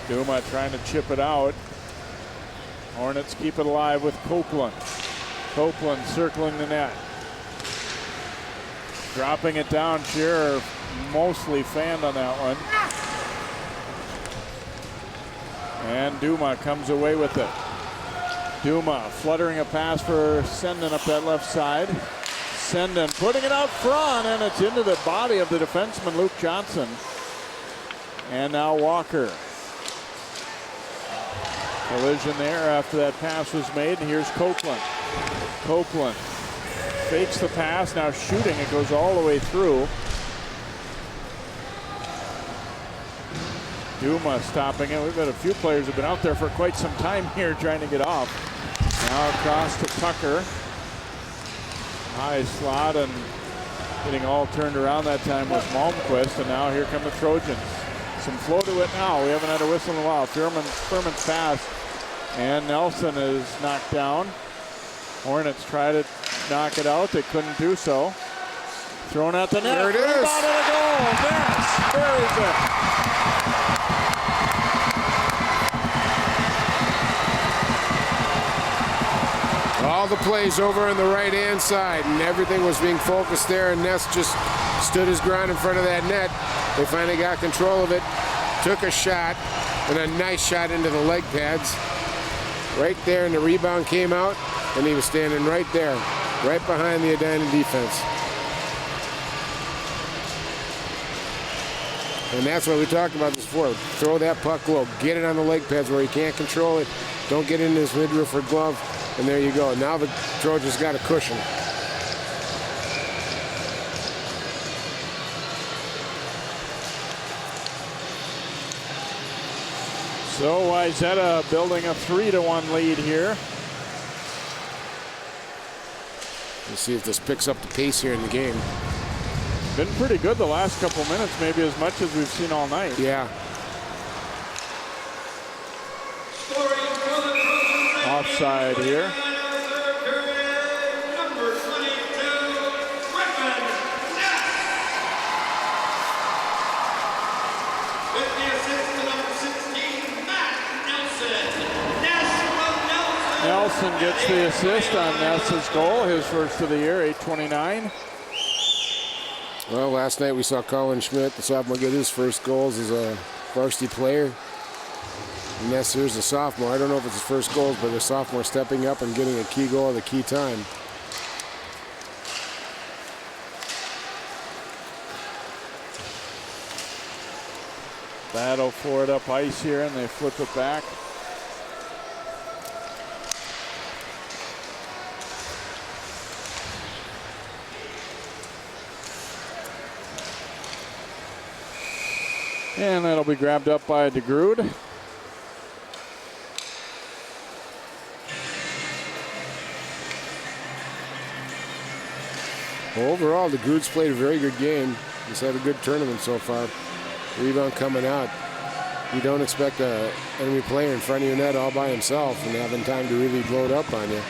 Duma trying to chip it out. Hornets keep it alive with Copeland. Copeland circling the net. Dropping it down. Shearer mostly fanned on that one. And Duma comes away with it. Duma fluttering a pass for Senden up that left side. Senden putting it out front, and it's into the body of the defenseman Luke Johnson. And now Walker. Collision there after that pass was made, and here's Copeland. Copeland fakes the pass, now shooting, it goes all the way through. Duma stopping it. We've got a few players who've been out there for quite some time here trying to get off. Now across to Tucker. High slot, and getting all turned around that time was Malmquist, and now here come the Trojans. Some flow to it now. We haven't had a whistle in a while. Furman's pass, and Nelson is knocked down. Hornets try to knock it out. They couldn't do so. Thrown at the net. There it is. Rebound and a goal. Yes, very good. All the plays over on the right-hand side, and everything was being focused there, and Ness just stood his ground in front of that net. They finally got control of it, took a shot, and a nice shot into the leg pads. Right there, and the rebound came out, and he was standing right there, right behind the Edina defense. And that's what we talked about this before. Throw that puck low, get it on the leg pads where he can't control it. Don't get into his midriff or glove, and there you go. Now the Trojans got a cushion. So Wayzata building a 3-1 lead here. We'll see if this picks up the pace here in the game. Been pretty good the last couple minutes, maybe as much as we've seen all night. Yeah. Offside here. Nelson gets the assist on Ness's goal, his first of the year, 8:29. Well, last night we saw Colin Schmidt, the sophomore, get his first goals as a varsity player. And Ness here's a sophomore. I don't know if it's his first goals, but a sophomore stepping up and getting a key goal at a key time. Battle for it up ice here, and they flip it back. And that'll be grabbed up by DeGrood. Overall, DeGrood's played a very good game. He's had a good tournament so far. Rebound coming out. You don't expect an enemy player in front of your net all by himself and having time to really blow it up on you.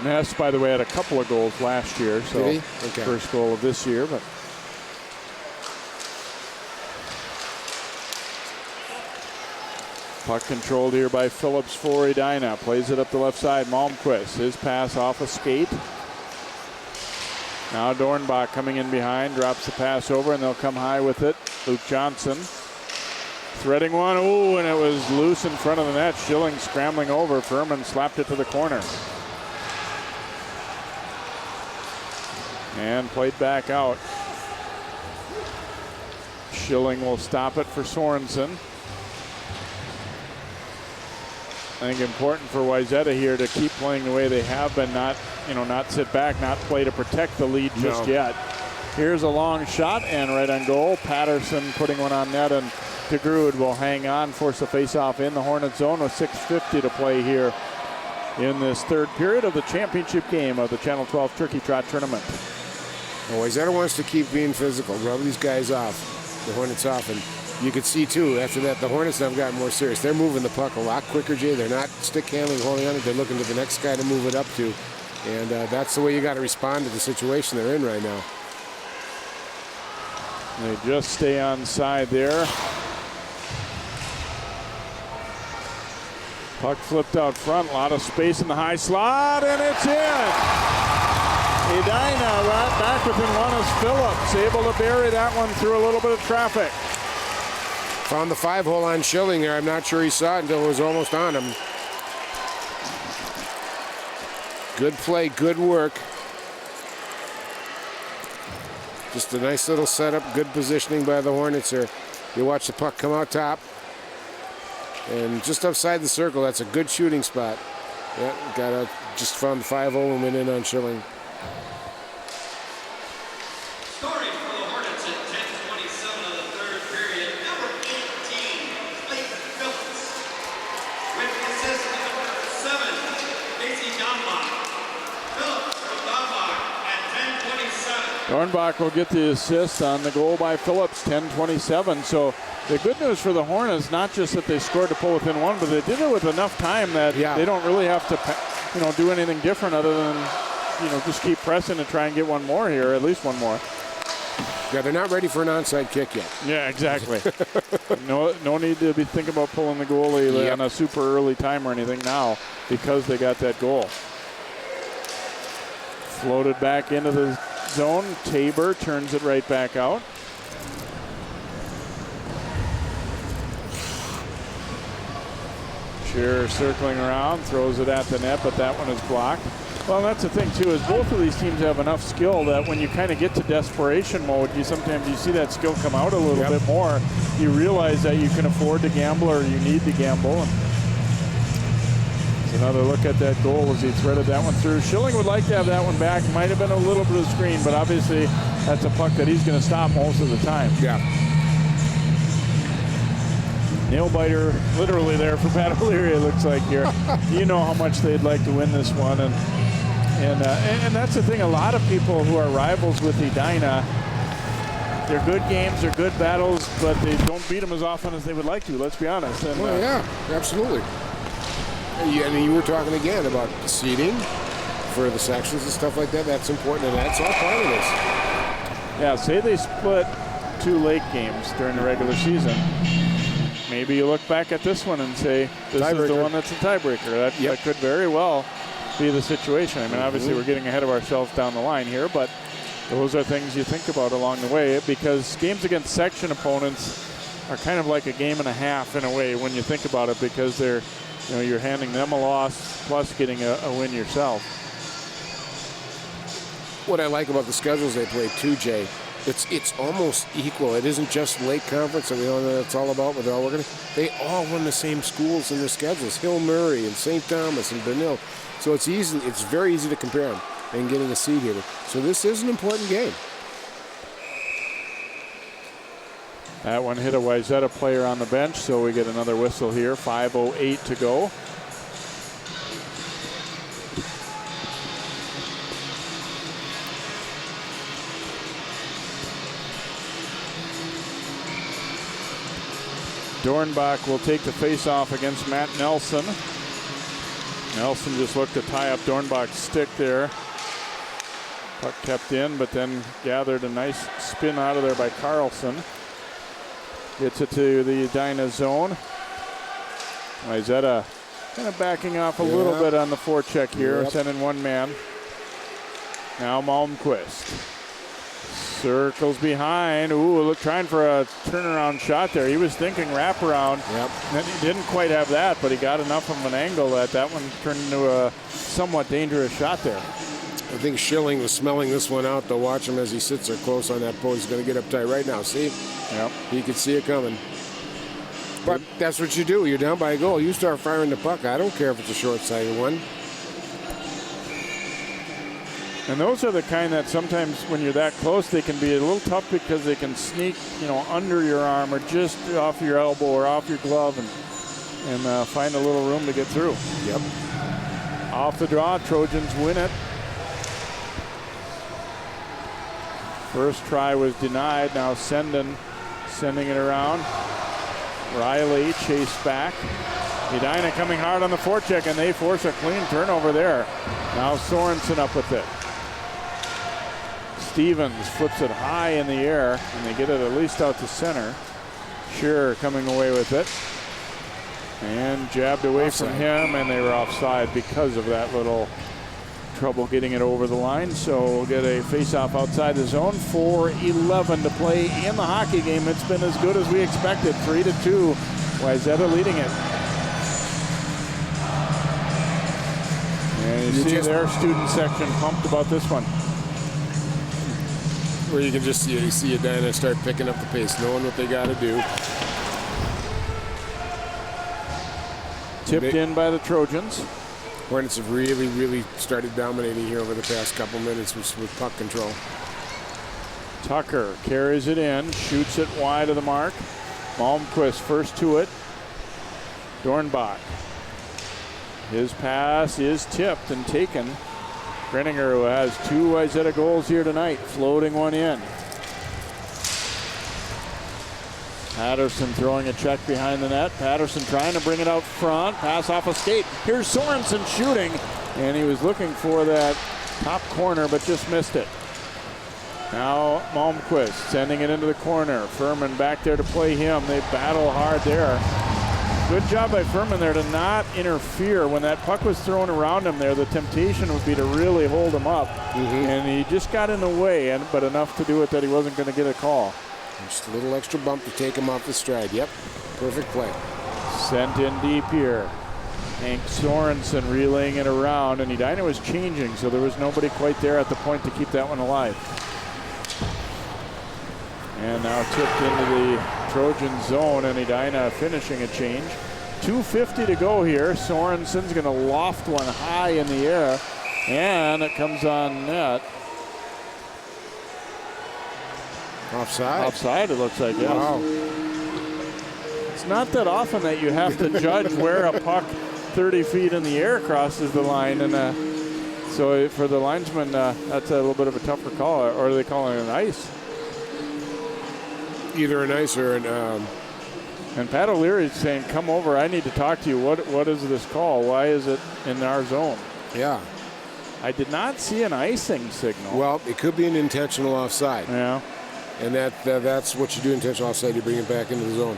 Ness, by the way, had a couple of goals last year, so did he? Okay. First goal of this year, but puck controlled here by Phillips for Edina. Plays it up the left side. Malmquist, his pass off a skate. Now Dornbach coming in behind, drops the pass over, and they'll come high with it. Luke Johnson threading one. Ooh, and it was loose in front of the net. Schilling scrambling over. Furman slapped it to the corner. And played back out. Schilling will stop it for Sorensen. I think important for Wayzata here to keep playing the way they have been, not sit back, not play to protect the lead just yet. Here's a long shot and right on goal. Patterson putting one on net, and DeGrood will hang on, force a face-off in the Hornet zone with 6:50 to play here in this third period of the championship game of the Channel 12 Turkey Trot Tournament. Well, Wayzata wants to keep being physical, rub these guys off, the Hornets off, and you could see too, after that, the Hornets have gotten more serious. They're moving the puck a lot quicker, Jay. They're not stick handling, holding on it. They're looking to the next guy to move it up to, and that's the way you got to respond to the situation they're in right now. They just stay on side there. Puck flipped out front, a lot of space in the high slot, and it's in. Edina right back within one as Phillips, able to bury that one through a little bit of traffic. Found the 5-hole on Schilling there. I'm not sure he saw it until it was almost on him. Good play, good work. Just a nice little setup, good positioning by the Hornets here. You watch the puck come out top. And just outside the circle, that's a good shooting spot. Yeah, got out, just found the 5-0 and went in on Schilling. Scoring for the Hornets at 10:27 of the third period, number 18, Clayton Phillips. With the assist of number 7, Casey Dombach. Phillips from Dombach at 10:27. Dornbach will get the assist on the goal by Phillips, 10:27. So the good news for the Hornets, not just that they scored to pull within one, but they did it with enough time that they don't really have to, do anything different other than, just keep pressing and try and get one more here, at least one more. Yeah, they're not ready for an onside kick yet. Yeah, exactly. no need to be thinking about pulling the goalie on a super early time or anything now because they got that goal. Floated back into the zone. Tabor turns it right back out. Shearer circling around, throws it at the net, but that one is blocked. Well, that's the thing too, is both of these teams have enough skill that when you kind of get to desperation mode, sometimes you see that skill come out a little bit more. You realize that you can afford to gamble or you need to gamble. And another look at that goal as he threaded that one through. Schilling would like to have that one back. Might have been a little bit of screen, but obviously that's a puck that he's going to stop most of the time. Yeah. Nail biter literally there for Pat O'Leary, it looks like here. You know how much they'd like to win this one. And that's the thing, a lot of people who are rivals with Edina, they're good games, they're good battles, but they don't beat them as often as they would like to, let's be honest. And, well, yeah, absolutely. And you were talking again about the seeding for the sections and stuff like that. That's important, and that's all part of this. Yeah, say they split 2 late games during the regular season. Maybe you look back at this one and say, this is the one that's a tiebreaker. That could very well be the situation. I mean, obviously we're getting ahead of ourselves down the line here, but those are things you think about along the way, because games against section opponents are kind of like a game and a half in a way when you think about it, because they're, you're handing them a loss plus getting a win yourself. What I like about the schedules they play too, Jay, it's almost equal. It isn't just Lake Conference that we don't know what it's all about, but they're all working. They all run the same schools in their schedules: Hill Murray and St. Thomas and Benil. So it's easy. It's very easy to compare them and getting a seed here. So this is an important game. That one hit a Wayzata player on the bench, so we get another whistle here. 5:08 to go. Dornbach will take the face-off against Matt Nelson. Nelson just looked to tie up Dornbach's stick there. Puck kept in, but then gathered a nice spin out of there by Carlson. Gets it to the Edina zone. Wayzata kind of backing off a little bit on the forecheck here, sending one man. Now Malmquist. Circles behind. Ooh, look, trying for a turnaround shot there. He was thinking wraparound. And he didn't quite have that, but he got enough of an angle that one turned into a somewhat dangerous shot there. I think Schilling was smelling this one out, to watch him as he sits there close on that post. He's going to get up tight right now. See? Yep. He could see it coming. But that's what you do. You're down by a goal. You start firing the puck. I don't care if it's a short-sighted one. And those are the kind that sometimes when you're that close, they can be a little tough because they can sneak, under your arm or just off your elbow or off your glove and find a little room to get through. Yep. Off the draw, Trojans win it. First try was denied. Now sending it around. Riley chased back. Edina coming hard on the forecheck, and they force a clean turnover there. Now Sorensen up with it. Stevens flips it high in the air, and they get it at least out to center. Shearer coming away with it. And jabbed away from him, and they were offside because of that little trouble getting it over the line. So we'll get a face-off outside the zone. 4:11 to play in the hockey game. It's been as good as we expected. 3-2. Wayzata leading it. And you see their student section pumped about this one. Where you can just see Edina start picking up the pace, knowing what they got to do. Tipped in by the Trojans. Hornets have really, really started dominating here over the past couple minutes with puck control. Tucker carries it in, shoots it wide of the mark. Malmquist first to it. Dornbach. His pass is tipped and taken. Greninger, who has 2 Wayzata goals here tonight, floating one in. Patterson throwing a check behind the net. Patterson trying to bring it out front. Pass off a skate. Here's Sorensen shooting. And he was looking for that top corner, but just missed it. Now Malmquist sending it into the corner. Furman back there to play him. They battle hard there. Good job by Furman there to not interfere. When that puck was thrown around him there, the temptation would be to really hold him up. And he just got in the way, but enough to do it that he wasn't going to get a call. Just a little extra bump to take him off the stride. Yep, perfect play. Sent in deep here. Hank Sorensen relaying it around, and Edina was changing, so there was nobody quite there at the point to keep that one alive. And now tipped into the Trojan zone, and Edina finishing a change. 2:50 to go here. Sorensen's going to loft one high in the air, and it comes on net. Offside? Offside, it looks like, yes. Wow. It's not that often that you have to judge where a puck 30 feet in the air crosses the line. And so for the linesman, that's a little bit of a tougher call. Or are they calling it an ice? Either an ice or an... And Pat O'Leary is saying, come over, I need to talk to you. What is this call? Why is it in our zone? Yeah. I did not see an icing signal. Well, it could be an intentional offside. Yeah. And that's what you do, intentional offside. You bring it back into the zone.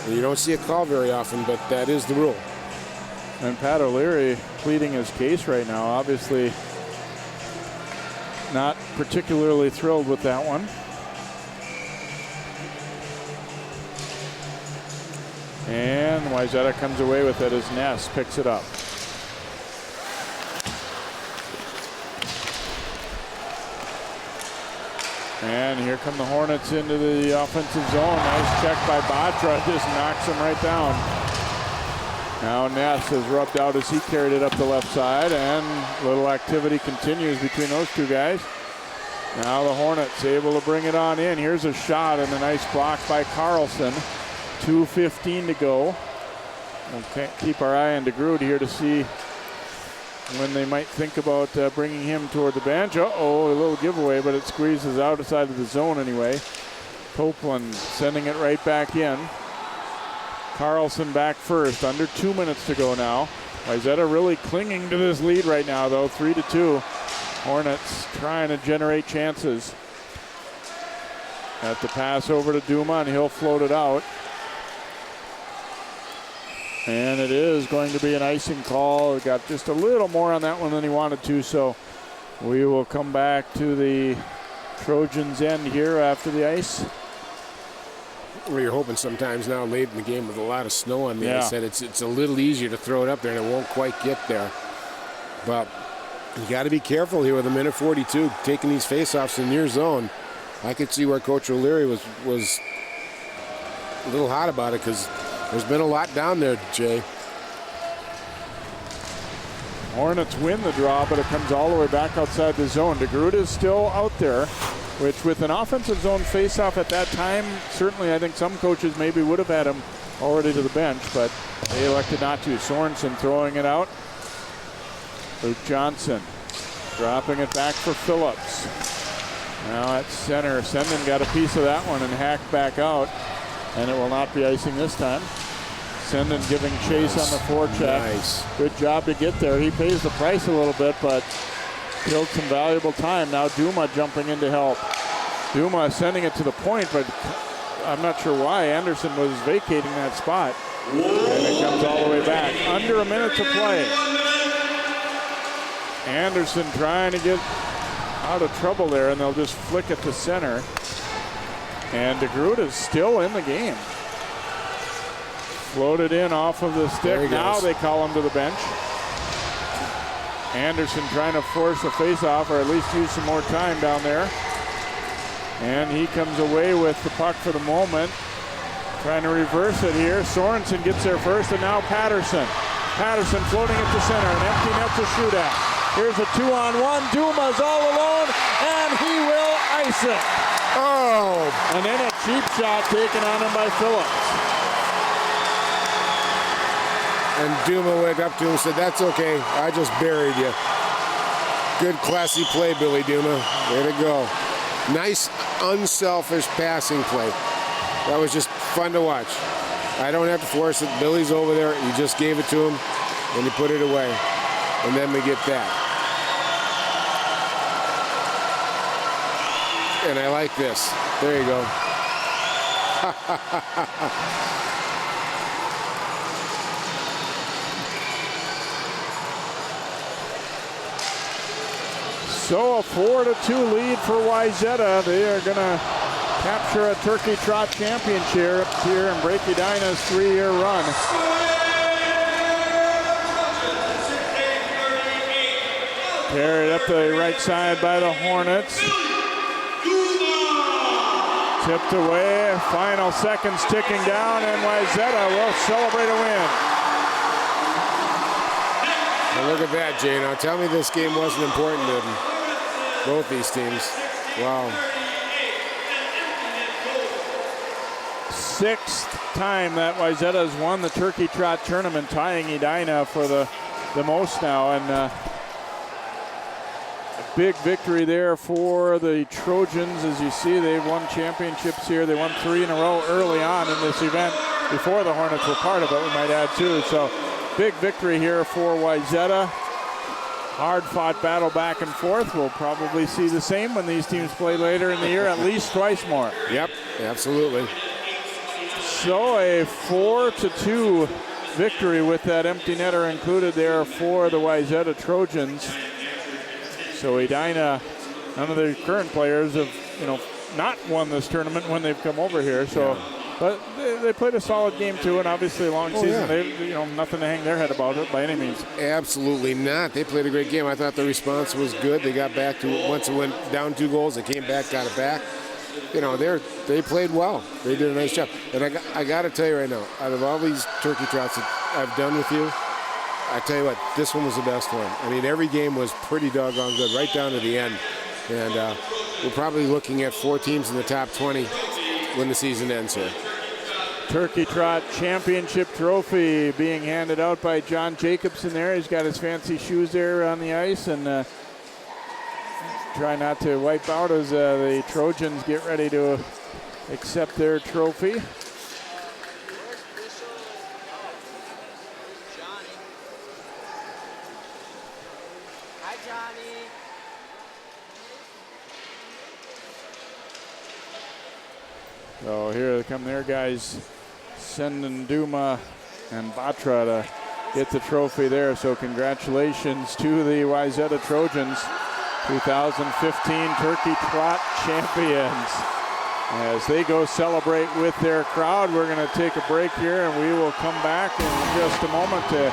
And you don't see a call very often, but that is the rule. And Pat O'Leary pleading his case right now. Obviously not particularly thrilled with that one. And Wayzata comes away with it as Ness picks it up. And here come the Hornets into the offensive zone. Nice check by Batra, just knocks him right down. Now Ness is rubbed out as he carried it up the left side, and little activity continues between those two guys. Now the Hornets able to bring it on in. Here's a shot and a nice block by Carlson. 2:15 to go. We'll keep our eye on DeGrood here to see when they might think about bringing him toward the bench. Uh-oh, a little giveaway, but it squeezes outside of the zone anyway. Copeland sending it right back in. Carlson back first, under 2 minutes to go now. Wayzata really clinging to this lead right now, though, 3-2. Hornets trying to generate chances. At the pass over to Duma, and he'll float it out. And it is going to be an icing call. We got just a little more on that one than he wanted to, so we will come back to the Trojans' end here after the ice. Well, you're hoping sometimes now late in the game with a lot of snow on the ice that it's a little easier to throw it up there and it won't quite get there. But you got to be careful here with a minute 42 taking these faceoffs in your zone. I could see where Coach O'Leary was a little hot about it because there's been a lot down there, Jay. Hornets win the draw, but it comes all the way back outside the zone. DeGroot is still out there, which with an offensive zone faceoff at that time, certainly I think some coaches maybe would have had him already to the bench, but they elected not to. Sorensen throwing it out. Luke Johnson dropping it back for Phillips. Now at center, Senden got a piece of that one and hacked back out, and it will not be icing this time. Senden giving chase on the forecheck. Nice. Good job to get there. He pays the price a little bit, but killed some valuable time. Now Duma jumping in to help. Duma sending it to the point, but I'm not sure why. Anderson was vacating that spot. And it comes all the way back. Under a minute to play. Anderson trying to get out of trouble there, and they'll just flick it to center. And DeGroot is still in the game. Floated in off of the stick. Now they call him to the bench. Anderson trying to force a face-off, or at least use some more time down there. And he comes away with the puck for the moment. Trying to reverse it here. Sorensen gets there first, and now Patterson. Patterson floating it to center. An empty net to shoot at. Here's a 2-on-1. Duma's all alone, and he will ice it. Oh! And then a cheap shot taken on him by Phillips. And Duma went up to him and said, "That's okay, I just buried you." Good classy play, Billy Duma. Way to go. Nice, unselfish passing play. That was just fun to watch. I don't have to force it. Billy's over there. He just gave it to him, and he put it away. And then we get that. And I like this. There you go. So a 4-2 lead for Wayzata. They are going to capture a Turkey Trot championship here and break Edina's 3-year run. Carried up the right side by the Hornets. Tipped away. Final seconds ticking down, and Wayzata will celebrate a win. Now look at that, Jay. Now tell me this game wasn't important to them. Both these teams. Wow. Sixth time that Wayzata has won the Turkey Trot tournament, tying Edina for the most now. And a big victory there for the Trojans. As you see, they've won championships here. They won 3 in a row early on in this event before the Hornets were part of it, we might add too. So big victory here for Wayzata. Hard-fought battle back and forth. We'll probably see the same when these teams play later in the year, at least twice more. Yep, absolutely. So a 4-2 victory with that empty netter included there for the Wayzata Trojans. So Edina, none of the current players have, not won this tournament when they've come over here. So. Yeah. But they played a solid game too, and obviously a long season. Yeah. They, nothing to hang their head about it by any means. Absolutely not. They played a great game. I thought the response was good. They got back to once it went down 2 goals. They came back, got it back. They played well. They did a nice job. And I got to tell you right now, out of all these Turkey Trots that I've done with you, I tell you what, this one was the best one. I mean, every game was pretty doggone good, right down to the end. And we're probably looking at 4 teams in the top 20 when the season ends here. Turkey Trot Championship trophy being handed out by John Jacobson there. He's got his fancy shoes there on the ice, and try not to wipe out as the Trojans get ready to accept their trophy. Hi, Johnny. So here they come their guys, Senden, Duma, and Batra to get the trophy there. So congratulations to the Wayzata Trojans, 2015 Turkey Trot champions. As they go celebrate with their crowd, we're going to take a break here, and we will come back in just a moment to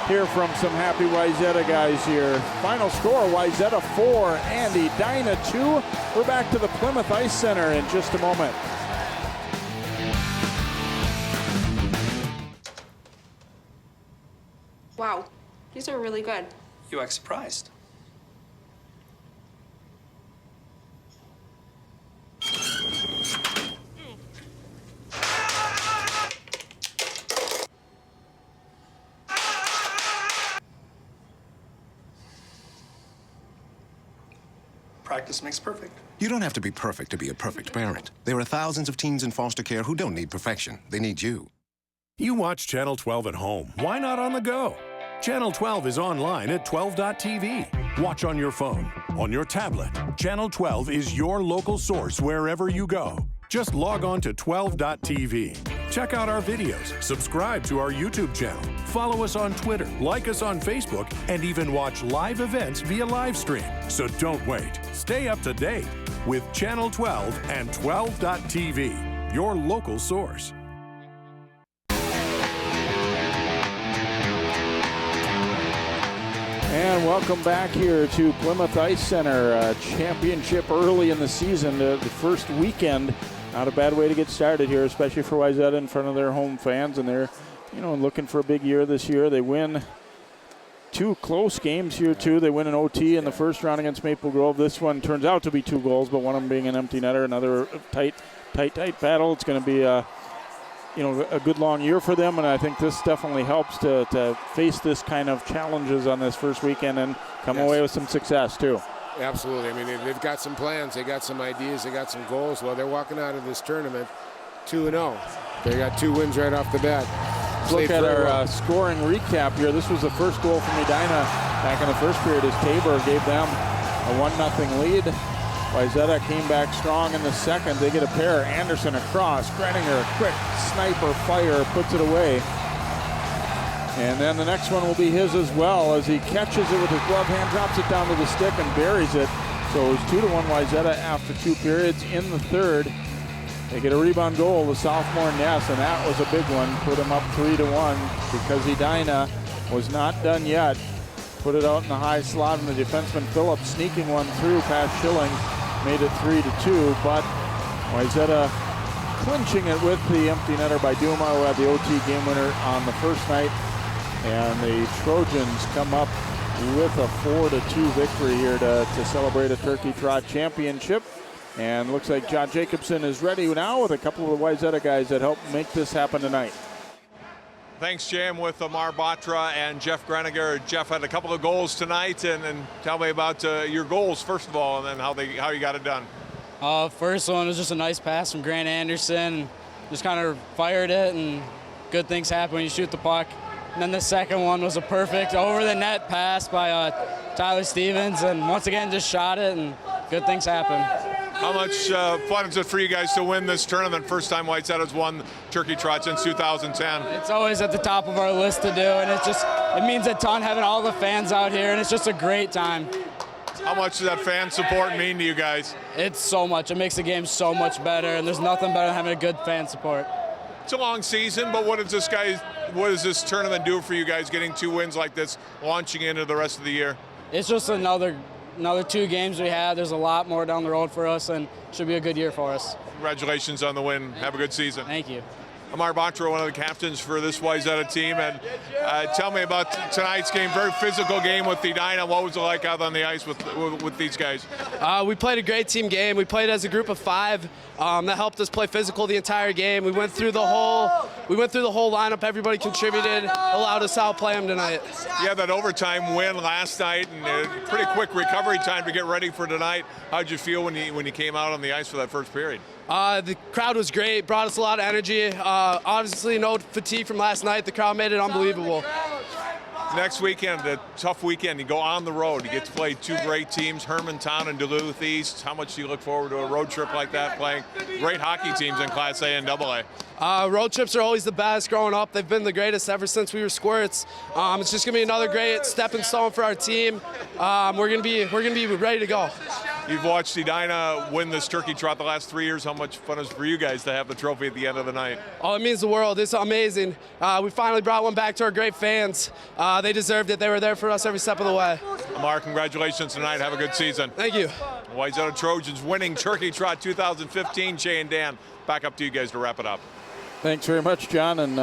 hear from some happy Wayzata guys here. Final score, Wayzata 4 and Edina 2. We're back to the Plymouth Ice Center in just a moment. Wow, these are really good. You act surprised. Practice makes perfect. You don't have to be perfect to be a perfect parent. There are thousands of teens in foster care who don't need perfection. They need you. You watch Channel 12 at home. Why not on the go? Channel 12 is online at 12.tv. Watch on your phone, on your tablet. Channel 12 is your local source wherever you go. Just log on to 12.tv. Check out our videos, subscribe to our YouTube channel, follow us on Twitter, like us on Facebook, and even watch live events via live stream. So don't wait. Stay up to date with Channel 12 and 12.tv, your local source. And welcome back here to Plymouth Ice Center. Championship early in the season, the first weekend. Not a bad way to get started here, especially for Wayzata in front of their home fans. And they're, looking for a big year this year. They win 2 close games here, too. They win an OT in the first round against Maple Grove. This one turns out to be 2 goals, but one of them being an empty netter. Another tight battle. It's going to be a good long year for them, and I think this definitely helps to face this kind of challenges on this first weekend and come away with some success, too. Absolutely. I mean, they've got some plans. They got some ideas. They got some goals. Well, they're walking out of this tournament 2-0. They got 2 wins right off the bat. Look at our scoring recap here. This was the first goal from Edina back in the first period as Tabor gave them a 1-0 lead. Wayzata came back strong in the second. They get a pair. Anderson across. Greninger, quick sniper fire, puts it away. And then the next one will be his as well as he catches it with his glove hand, drops it down to the stick and buries it. So it was 2-1 Wayzata after 2 periods. In the third, they get a rebound goal, the sophomore Ness, and that was a big one. Put him up 3-1 because Edina was not done yet. Put it out in the high slot, and the defenseman Phillips sneaking one through past Schilling made it 3-2, but Wayzata clinching it with the empty netter by Duma, who had the OT game winner on the first night. And the Trojans come up with a 4-2 victory here to celebrate a Turkey Trot championship. And looks like John Jacobson is ready now with a couple of the Wayzata guys that help make this happen tonight. Thanks, Jam, with Amar Batra and Jeff Greninger. Jeff had a couple of goals tonight, and tell me about your goals first of all, and then how you got it done. First one was just a nice pass from Grant Anderson. Just kind of fired it, and good things happen when you shoot the puck. And then the second one was a perfect over the net pass by Tyler Stevens, and once again just shot it, and good things happen. How much fun is it for you guys to win this tournament? First time Wayzata's won Turkey Trot since 2010. It's always at the top of our list to do, and it means a ton having all the fans out here, and it's just a great time. How much does that fan support mean to you guys? It's so much. It makes the game so much better, and there's nothing better than having a good fan support. It's a long season, but what does this tournament do for you guys, getting 2 wins like this, launching into the rest of the year? It's just another 2 games we have. There's a lot more down the road for us, and it should be a good year for us. Congratulations on the win. Have a good season. Thank you. Amar Batra, one of the captains for this Wayzata team, and tell me about tonight's game. Very physical game with Edina. What was it like out on the ice with these guys? We played a great team game. We played as a group of 5. That helped us play physical the entire game. We went through the whole lineup. Everybody contributed, allowed us to outplay them tonight. You had that overtime win last night, and a pretty quick recovery time to get ready for tonight. How'd you feel when you came out on the ice for that first period? The crowd was great, brought us a lot of energy. Obviously, no fatigue from last night. The crowd made it unbelievable. Next weekend, a tough weekend. You go on the road. You get to play 2 great teams, Hermantown and Duluth East. How much do you look forward to a road trip like that, playing great hockey teams in Class A and AA? Road trips are always the best growing up. They've been the greatest ever since we were squirts. It's just going to be another great stepping stone for our team. We're going to be ready to go. You've watched Edina win this Turkey Trot the last 3 years. How much fun is it for you guys to have the trophy at the end of the night? Oh, it means the world. It's amazing. We finally brought one back to our great fans. They deserved it. They were there for us every step of the way. Amar, congratulations tonight. Have a good season. Thank you. Wayzata Trojans winning Turkey Trot 2015. Jay and Dan, back up to you guys to wrap it up. Thanks very much, John, and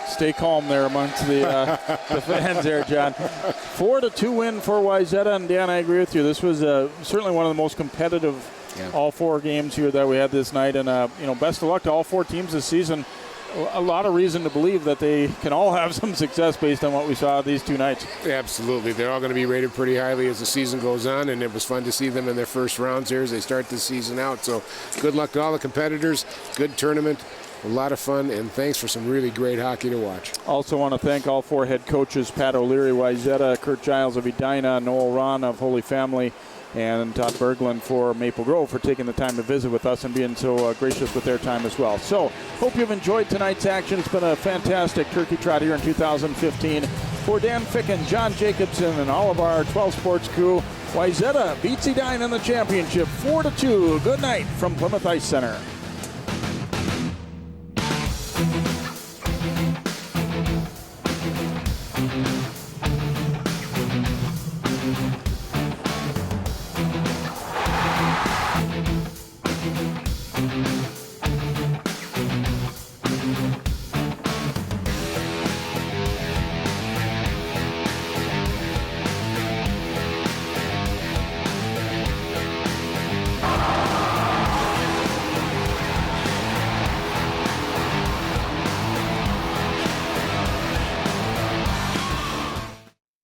Stay calm there amongst the fans there, John. 4-2 win for Wayzata, and Dan, I agree with you. This was certainly one of the most competitive all 4 games here that we had this night, and best of luck to all 4 teams this season. A lot of reason to believe that they can all have some success based on what we saw these 2 nights. Absolutely. They're all going to be rated pretty highly as the season goes on, and it was fun to see them in their first rounds here as they start this season out. So good luck to all the competitors. Good tournament. A lot of fun, and thanks for some really great hockey to watch. Also want to thank all 4 head coaches, Pat O'Leary, Wayzata, Kurt Giles of Edina, Noel Ron of Holy Family, and Todd Berglund for Maple Grove for taking the time to visit with us and being so gracious with their time as well. So, hope you've enjoyed tonight's action. It's been a fantastic Turkey Trot here in 2015. For Dan Ficken, John Jacobson, and all of our 12 Sports crew, Wayzata beats Edina in the championship 4-2. Good night from Plymouth Ice Center.